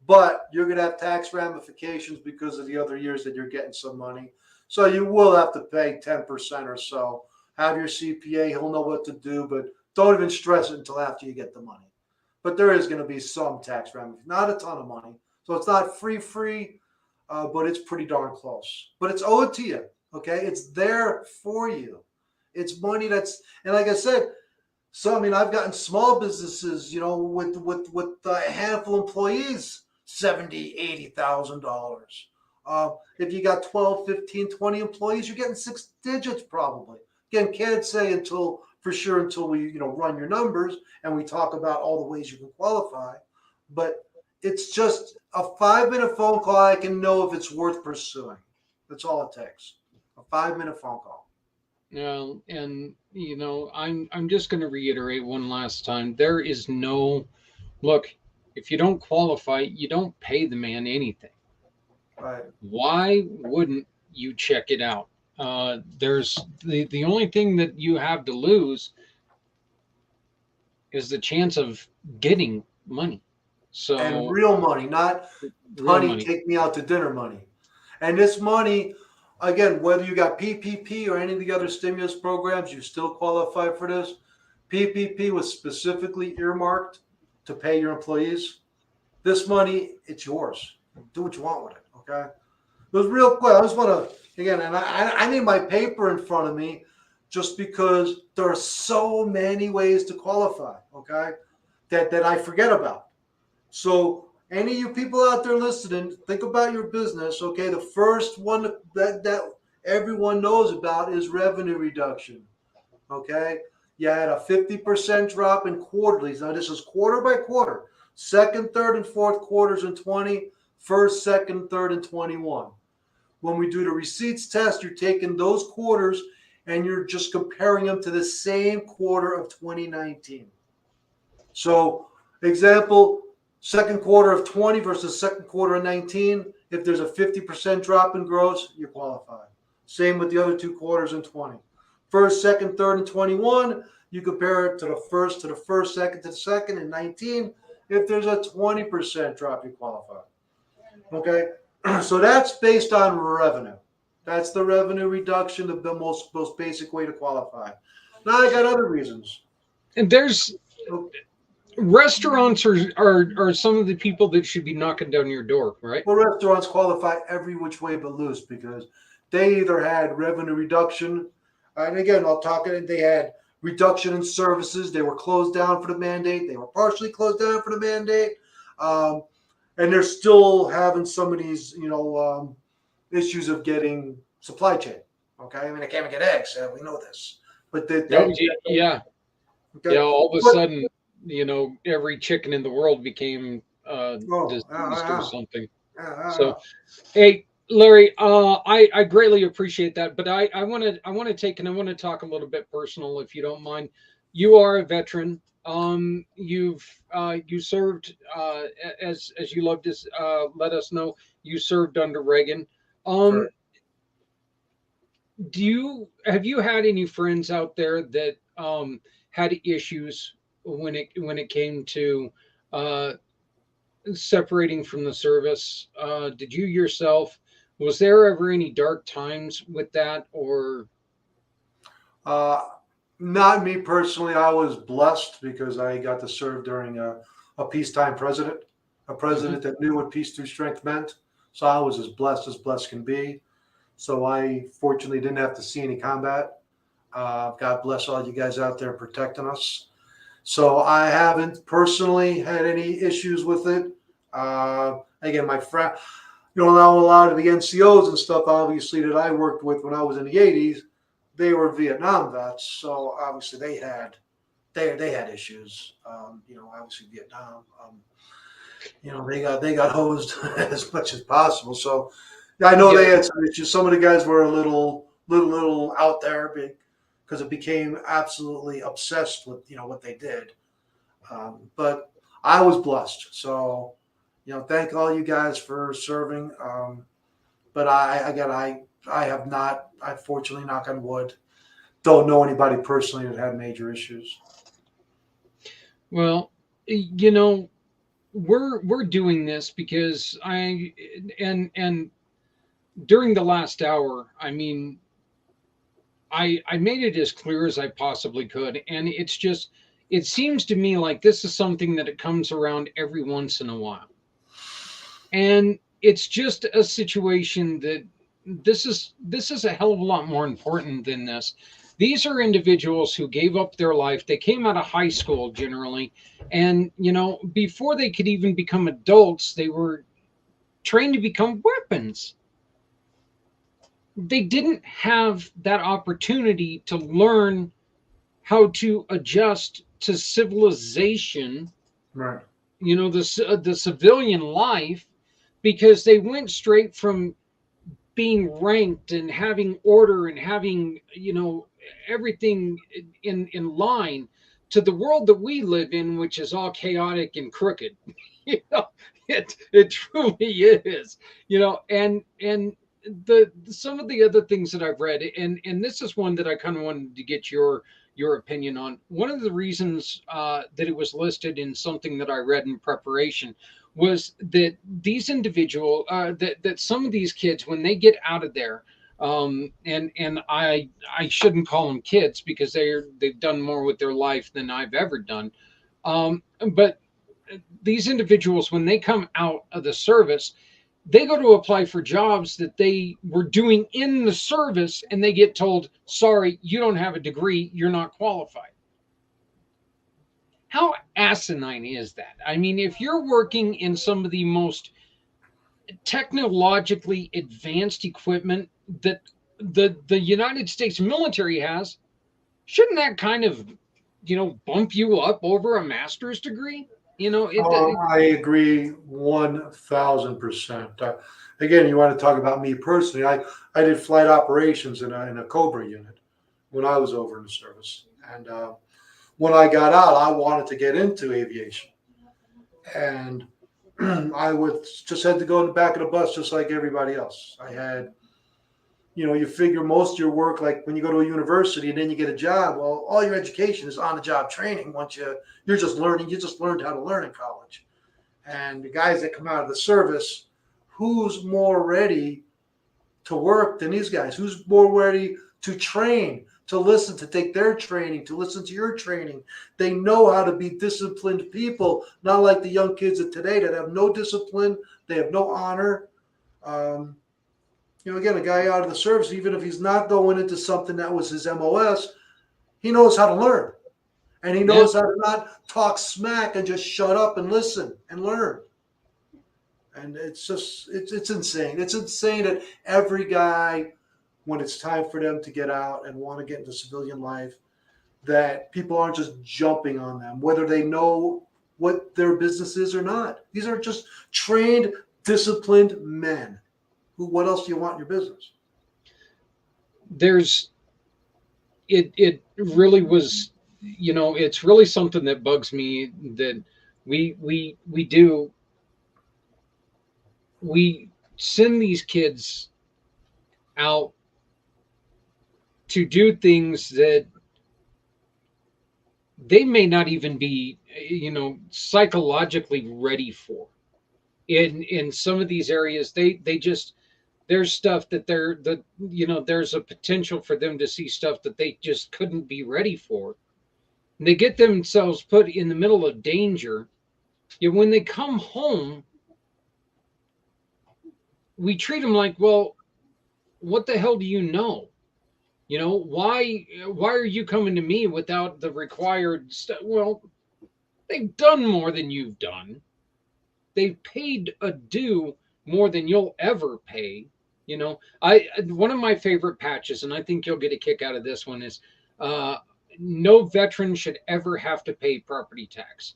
But you're going to have tax ramifications because of the other years that you're getting some money. So you will have to pay 10% or so. Have your CPA, he'll know what to do, but don't even stress it until after you get the money. But there is going to be some tax ramifications, not a ton of money. So it's not free, but it's pretty darn close. But it's owed to you, okay? It's there for you. It's money that's, and like I said, I've gotten small businesses, with a handful of employees, $70,000, $80,000. If you got 12, 15, 20 employees, you're getting 6 digits probably. Again, can't say until we, run your numbers and we talk about all the ways you can qualify. but it's just a 5-minute phone call. I can know if it's worth pursuing. That's all it takes. A 5-minute phone call. And I'm just going to reiterate one last time. There is no look. If you don't qualify, you don't pay the man anything. Right. Why wouldn't you check it out? There's the only thing that you have to lose is the chance of getting money. And So real money, not real honey, money. take me out to dinner money. And this money, again, whether you got PPP or any of the other stimulus programs, you still qualify for this. PPP was specifically earmarked to pay your employees. This money, it's yours. Do what you want with it, okay? It was real quick. I just want to, again, and I need my paper in front of me just because there are so many ways to qualify, okay, that I forget about. So any of you people out there listening, think about your business. Okay, the first one that everyone knows about is revenue reduction. Okay, you had a 50% drop in quarterlies. Now this is quarter by quarter. Second, third, and fourth quarters in 20. First, second, third, and 21. When we do the receipts test, you're taking those quarters and you're just comparing them to the same quarter of 2019. So, example, second quarter of 20 versus second quarter of 19, if there's a 50% drop in gross, you qualify. Same with the other two quarters in 20. First, second, third, and 21, you compare it to the first, second to the second, and 19. If there's a 20% drop, you qualify. Okay? So that's based on revenue. That's the revenue reduction, the most basic way to qualify. Now I got other reasons. And there's restaurants are some of the people that should be knocking down your door, right? Well, restaurants qualify every which way but loose because they either had revenue reduction, and again, I'll talk it. They had reduction in services. They were closed down for the mandate. They were partially closed down for the mandate, and they're still having some of these, issues of getting supply chain. Okay, I mean, they can't even get eggs. We know this, but yeah. Okay. Yeah, all of a sudden, every chicken in the world became diseased or something. So, hey, Larry, I greatly appreciate that, but I want to talk a little bit personal, if you don't mind. You are a veteran. You served as you love to let us know. You served under Reagan. Sure. Have you had any friends out there that had issues when it came to separating from the service? Did you yourself? Was there ever any dark times with that, or? Not me personally. I was blessed because I got to serve during a peacetime president, a president that knew what peace through strength meant. So I was as blessed can be. So I fortunately didn't have to see any combat. God bless all you guys out there protecting us. So I haven't personally had any issues with it. Again, my friend, now a lot of the NCOs and stuff, obviously, that I worked with when I was in the 80s, they were Vietnam vets. So obviously they had issues. Obviously Vietnam, they got hosed as much as possible. So I know they had some issues. Some of the guys were a little out there because it became absolutely obsessed with what they did. But I was blessed. So thank all you guys for serving. But I have not. I fortunately, knock on wood, don't know anybody personally that had major issues. Well, we're doing this because and during the last hour, I mean, I made it as clear as I possibly could, and it seems to me like this is something that it comes around every once in a while, and it's just a situation that this is a hell of a lot more important than this. These are individuals who gave up their life. They came out of high school generally, and before they could even become adults, they were trained to become weapons. They didn't have that opportunity to learn how to adjust to civilization, Right. the civilian life, because they went straight from being ranked and having order and having everything in line, to the world that we live in, which is all chaotic and crooked. It truly is. And the some of the other things that I've read, and this is one that I kind of wanted to get your opinion on. One of the reasons that it was listed in something that I read in preparation was that these that some of these kids, when they get out of there, and I shouldn't call them kids, because they've done more with their life than I've ever done, but these individuals, when they come out of the service, they go to apply for jobs that they were doing in the service, and they get told, sorry, you don't have a degree, you're not qualified. How asinine is that? I mean, if you're working in some of the most technologically advanced equipment that the United States military has, shouldn't that kind of bump you up over a master's degree? I agree 1,000%. Again, you want to talk about me personally? I did flight operations in a Cobra unit when I was over in the service, and when I got out, I wanted to get into aviation, and I would just had to go in the back of the bus just like everybody else. I had, you figure most of your work, like when you go to a university and then you get a job, well, all your education is on the job training. Once you're just learning, you just learned how to learn in college. And the guys that come out of the service, who's more ready to work than these guys? Who's more ready to train, to listen, to take their training, to listen to your training? They know how to be disciplined people, not like the young kids of today that have no discipline, they have no honor. Again, a guy out of the service, even if he's not going into something that was his MOS, he knows how to learn. And he knows how to not talk smack and just shut up and listen and learn. And it's insane. It's insane that every guy, when it's time for them to get out and want to get into civilian life, that people aren't just jumping on them, whether they know what their business is or not. These are just trained, disciplined men. What else do you want in your business? It really was, it's really something that bugs me, that we send these kids out to do things that they may not even be, psychologically ready for. In some of these areas, they just, there's stuff that there's a potential for them to see stuff that they just couldn't be ready for. And they get themselves put in the middle of danger. Yet when they come home, we treat them like, well, what the hell do you know? Why are you coming to me without the required stuff? Well, they've done more than you've done. They've paid a due more than you'll ever pay. One of my favorite patches, and I think you'll get a kick out of this one, is no veteran should ever have to pay property tax.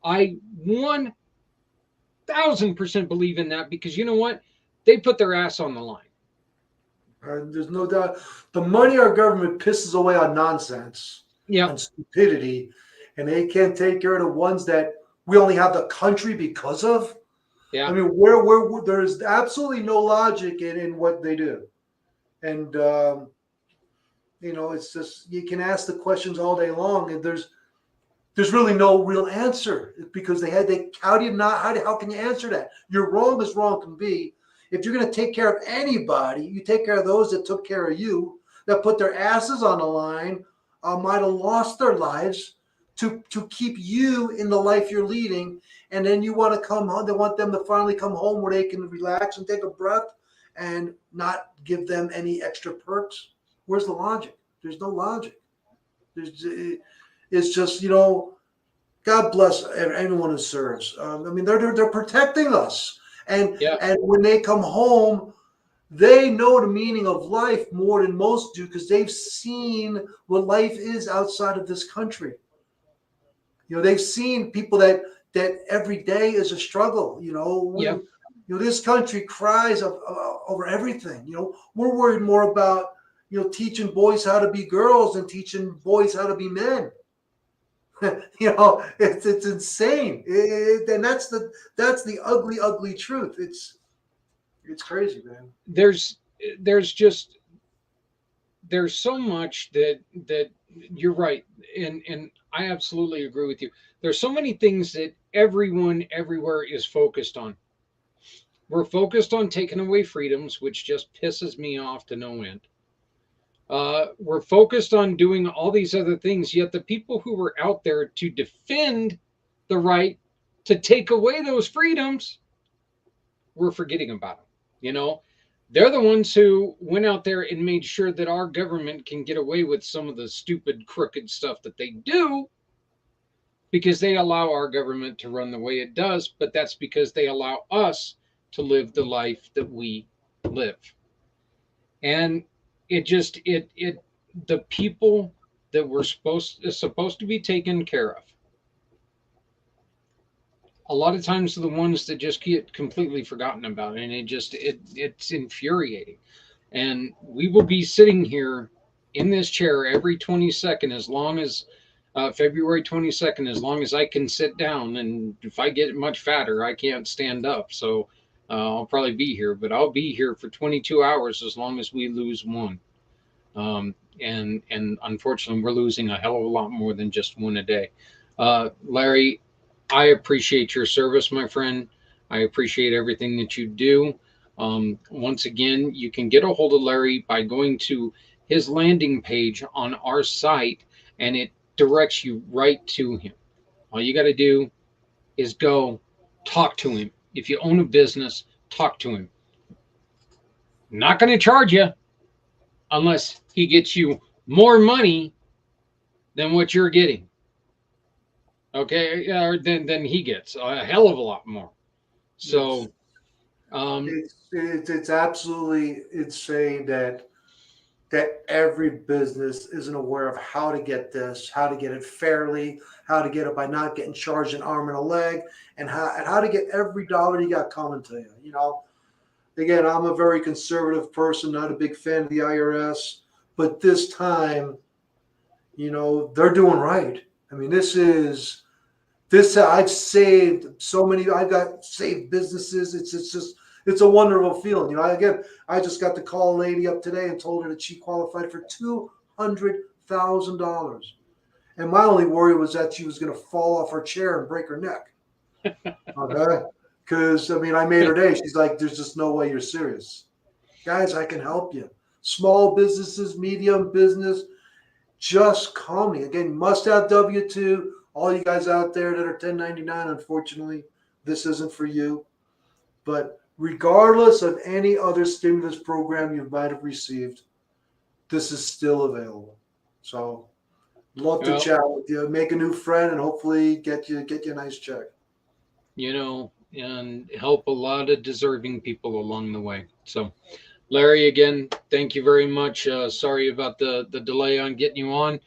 I 1,000% believe in that, because you know what? They put their ass on the line. There's no doubt. The money our government pisses away on nonsense and stupidity, and they can't take care of the ones that we only have the country because of. Yeah. I mean, where there's absolutely no logic in what they do. And, it's just, you can ask the questions all day long, and there's really no real answer, because how can you answer that? You're wrong as wrong can be. If you're going to take care of anybody, you take care of those that took care of you, that put their asses on the line, might have lost their lives to keep you in the life you're leading. And then you want to come home. They want them to finally come home where they can relax and take a breath and not give them any extra perks. Where's the logic? There's no logic. It's just, God bless everyone who serves. They're protecting us. And when they come home, they know the meaning of life more than most do, because they've seen what life is outside of this country. They've seen people that that every day is a struggle. Yeah. This country cries over everything. We're worried more about teaching boys how to be girls than teaching boys how to be men. It's insane, and that's the ugly truth. It's crazy, man. There's so much that you're right, and I absolutely agree with you. There's so many things that everyone everywhere is focused on. We're focused on taking away freedoms, which just pisses me off to no end. We're focused on doing all these other things, yet the people who were out there to defend the right to take away those freedoms, we're forgetting about them. They're the ones who went out there and made sure that our government can get away with some of the stupid, crooked stuff that they do, because they allow our government to run the way it does, but that's because they allow us to live the life that we live. And the people that were supposed to be taken care of, a lot of times are the ones that just get completely forgotten about, and it's infuriating. And we will be sitting here in this chair every 22nd, as long as February 22nd, as long as I can sit down. And if I get much fatter, I can't stand up. So I'll probably be here, but I'll be here for 22 hours as long as we lose one. And unfortunately, we're losing a hell of a lot more than just one a day. Larry, I appreciate your service, my friend. I appreciate everything that you do. Once again, you can get a hold of Larry by going to his landing page on our site, and it directs you right to him. All you got to do is go talk to him. If you own a business, talk to him. Not going to charge you unless he gets you more money than what you're getting. Okay, or than he gets a hell of a lot more. So, it's absolutely insane that every business isn't aware of how to get this, how to get it fairly, how to get it by not getting charged an arm and a leg, and how to get every dollar you got coming to you. Again, I'm a very conservative person, not a big fan of the IRS, but this time, they're doing right. I mean, I've saved so many. I've got saved businesses. It's a wonderful feeling. I just got to call a lady up today and told her that she qualified for $200,000, and my only worry was that she was going to fall off her chair and break her neck. Okay, because I made her day. She's like, "There's just no way you're serious, guys. I can help you. Small businesses, medium business, just call me. Again, you must have W-2. All you guys out there that are 1099, unfortunately, this isn't for you. But regardless of any other stimulus program you might have received, this is still available. So, love to chat with you, make a new friend, and hopefully get you a nice check. And help a lot of deserving people along the way. So, Larry, again, thank you very much. Sorry about the delay on getting you on.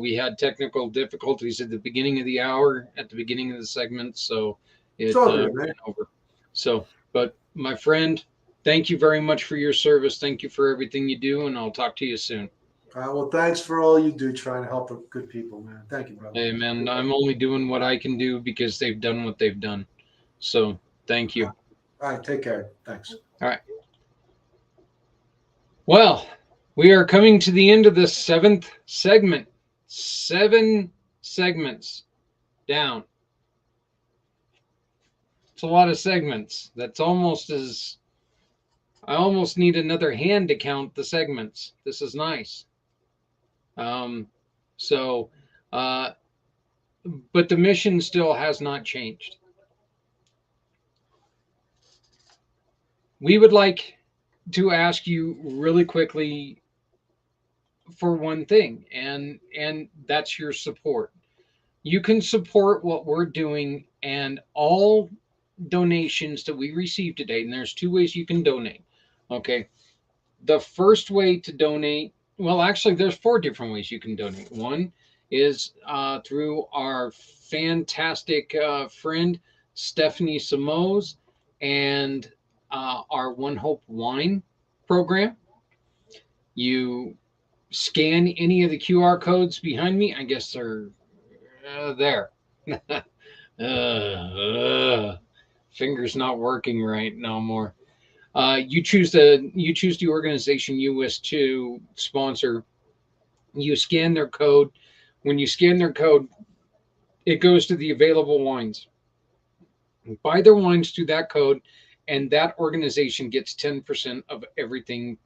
We had technical difficulties at the beginning of the hour, at the beginning of the segment, so it ran over. So, but my friend, thank you very much for your service. Thank you for everything you do, and I'll talk to you soon. Well, thanks for all you do trying to help good people, man. Thank you, brother. Hey, man, I'm only doing what I can do because they've done what they've done. So, thank you. All right, take care. Thanks. All right. Well, we are coming to the end of the 7th segment. 7 segments down. It's a lot of segments. That's almost as... I almost need another hand to count the segments. This is nice. But the mission still has not changed. We would like to ask you really quickly for one thing, and that's your support. You can support what we're doing, and all donations that we receive today, and there's 2 ways you can donate. Okay. The first way to donate, well, actually, there's 4 different ways you can donate. One is through our fantastic friend, Stephanie Samos, and our One Hope Wine program. You scan any of the QR codes behind me. I guess they're there. Fingers not working right no more. You choose the organization you wish to sponsor. You scan their code. When you scan their code, it goes to the available wines. Buy their wines through that code, and that organization gets 10% of everything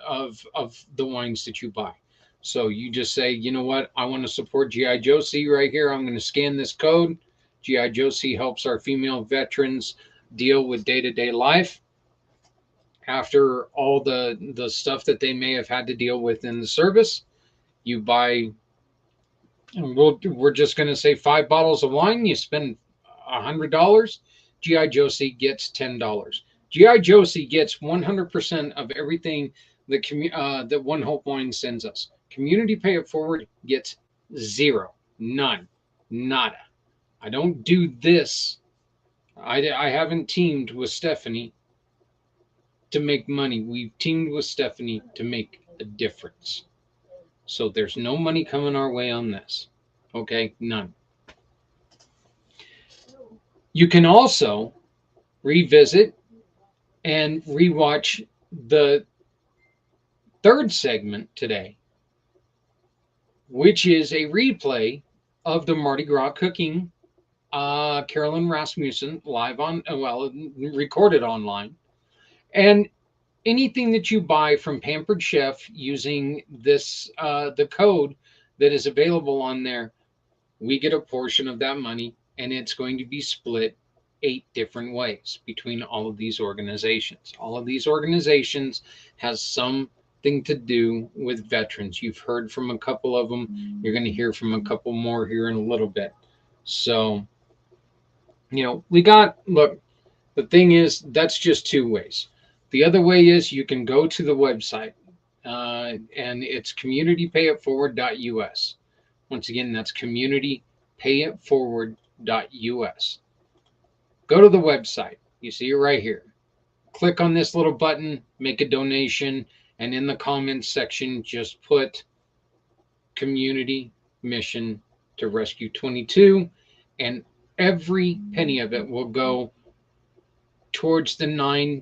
of the wines that you buy. So you just say, you know what, I want to support GI Josie right here. I'm going to scan this code. GI Josie helps our female veterans deal with day-to-day life after all the stuff that they may have had to deal with in the service. You buy, we're just going to say 5 bottles of wine. You spend $100. GI Josie gets $10. GI Josie gets 100% of everything that One Hope Wine sends us. Community Pay It Forward gets zero, none, nada. I don't do this. I haven't teamed with Stephanie to make money. We've teamed with Stephanie to make a difference. So there's no money coming our way on this. Okay, none. You can also revisit and rewatch the third segment today, which is a replay of the Mardi Gras cooking. Carolyn Rasmussen live on, recorded online. And anything that you buy from Pampered Chef using this, the code that is available on there, we get a portion of that money, and it's going to be split 8 different ways between all of these organizations. All of these organizations has something to do with veterans. You've heard from a couple of them. You're going to hear from a couple more here in a little bit. So, look, the thing is, that's just 2 ways. The other way is you can go to the website, and it's communitypayitforward.us. Once again, that's communitypayitforward.us. Go to the website. You see it right here. Click on this little button, make a donation, and in the comments section, just put community mission to Rescue 22, and every penny of it will go towards the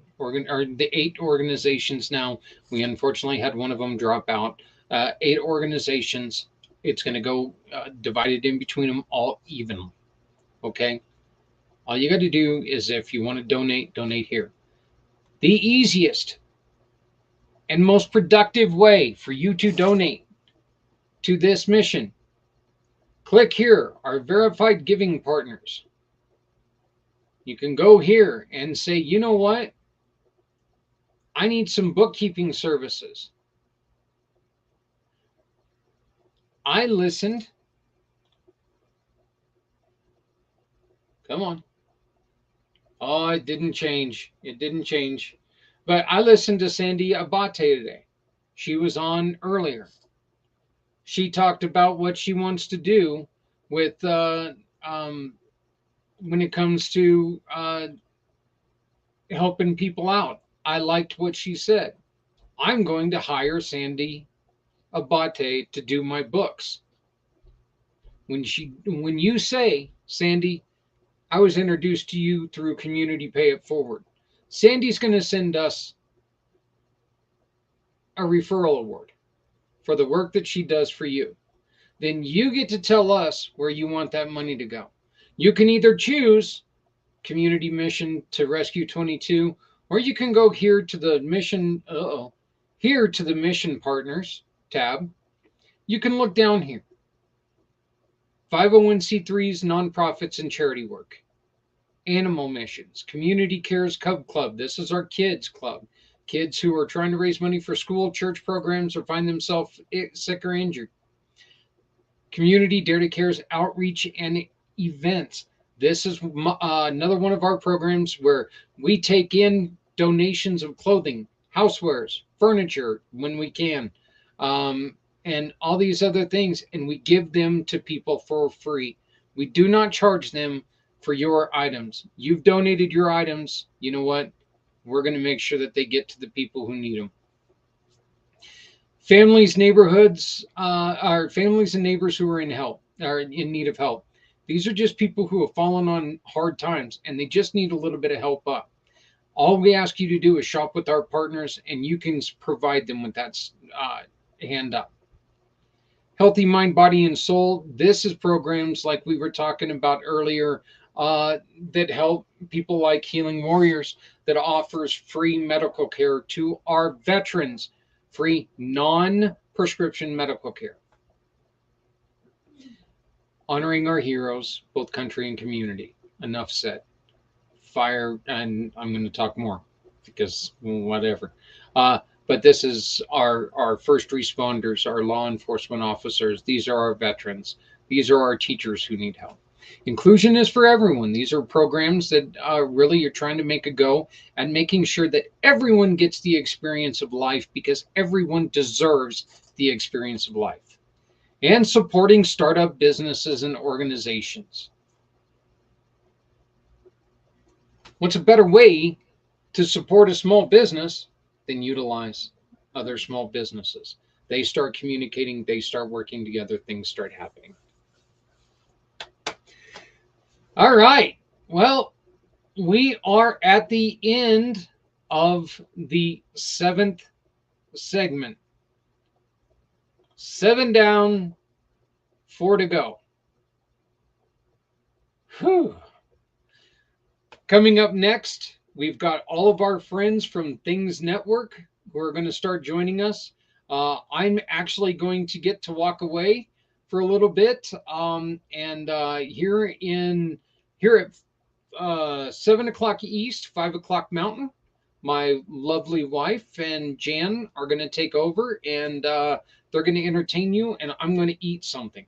8 organizations now. We unfortunately had one of them drop out. 8 organizations. It's going to go divided in between them all evenly. Okay? All you got to do is, if you want to donate here. The easiest and most productive way for you to donate to this mission, click here, our verified giving partners. You can go here and say, you know what? I need some bookkeeping services. I listened. Come on. Oh, it didn't change. It didn't change. But I listened to Sandy Abate today. She was on earlier. She talked about what she wants to do with when it comes to helping people out. I liked what she said. I'm going to hire Sandy Abate to do my books. When you say, Sandy, I was introduced to you through Community Pay It Forward, Sandy's going to send us a referral award for the work that she does for you. Then you get to tell us where you want that money to go. You can either choose Community Mission to Rescue 22, or you can go here to the mission, here to the Mission Partners tab. You can look down here. 501c3s, nonprofits, and charity work. Animal missions, Community Cares Cub Club. This is our kids club. Kids who are trying to raise money for school, church programs, or find themselves sick or injured. Community Dare to Cares outreach and events. This is another one of our programs where we take in donations of clothing, housewares, furniture when we can, and all these other things, and we give them to people for free. We do not charge them for your items. You've donated your items. You know what? We're going to make sure that they get to the people who need them. Families, neighborhoods, our families and neighbors who are in need of help. These are just people who have fallen on hard times and they just need a little bit of help up. All we ask you to do is shop with our partners and you can provide them with that hand up. Healthy mind, body, and soul. This is programs like we were talking about earlier that help people like Healing Warriors, that offers free medical care to our veterans, free non-prescription medical care. Honoring our heroes, both country and community. Enough said. Fire, and I'm going to talk more because whatever. But this is our first responders, our law enforcement officers. These are our veterans. These are our teachers who need help. Inclusion is for everyone. These are programs that really are trying to make a go at making sure that everyone gets the experience of life, because everyone deserves the experience of life. And supporting startup businesses and organizations. What's a better way to support a small business than utilize other small businesses? They start communicating, they start working together, things start happening. All right. Well, we are at the end of the 7th segment. 7 down, 4 to go. Whew. Coming up next, we've got all of our friends from Things Network who are going to start joining us. I'm actually going to get to walk away for a little bit. Here at 7 o'clock East, 5 o'clock Mountain, my lovely wife and Jan are going to take over, and they're going to entertain you, and I'm going to eat something.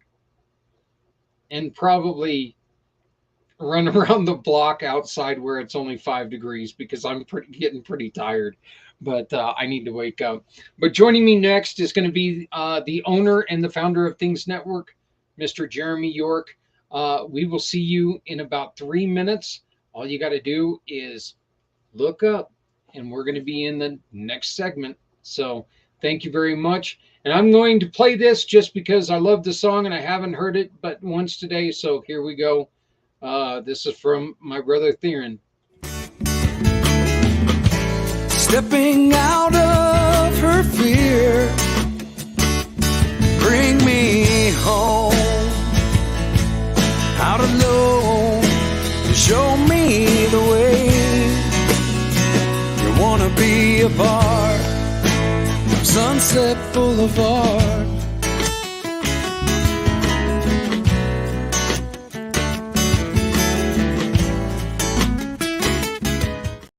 And probably run around the block outside where it's only 5 degrees, because I'm getting pretty tired, but I need to wake up. But joining me next is going to be the owner and the founder of Things Network, Mr. Jeremy York. We will see you in about 3 minutes. All you got to do is look up, and we're going to be in the next segment. So thank you very much. And I'm going to play this just because I love the song and I haven't heard it but once today. So here we go. This is from my brother Theron. Stepping out of her fear, bring me home. Out alone, show me the way. You wanna be a part of Sunset Boulevard.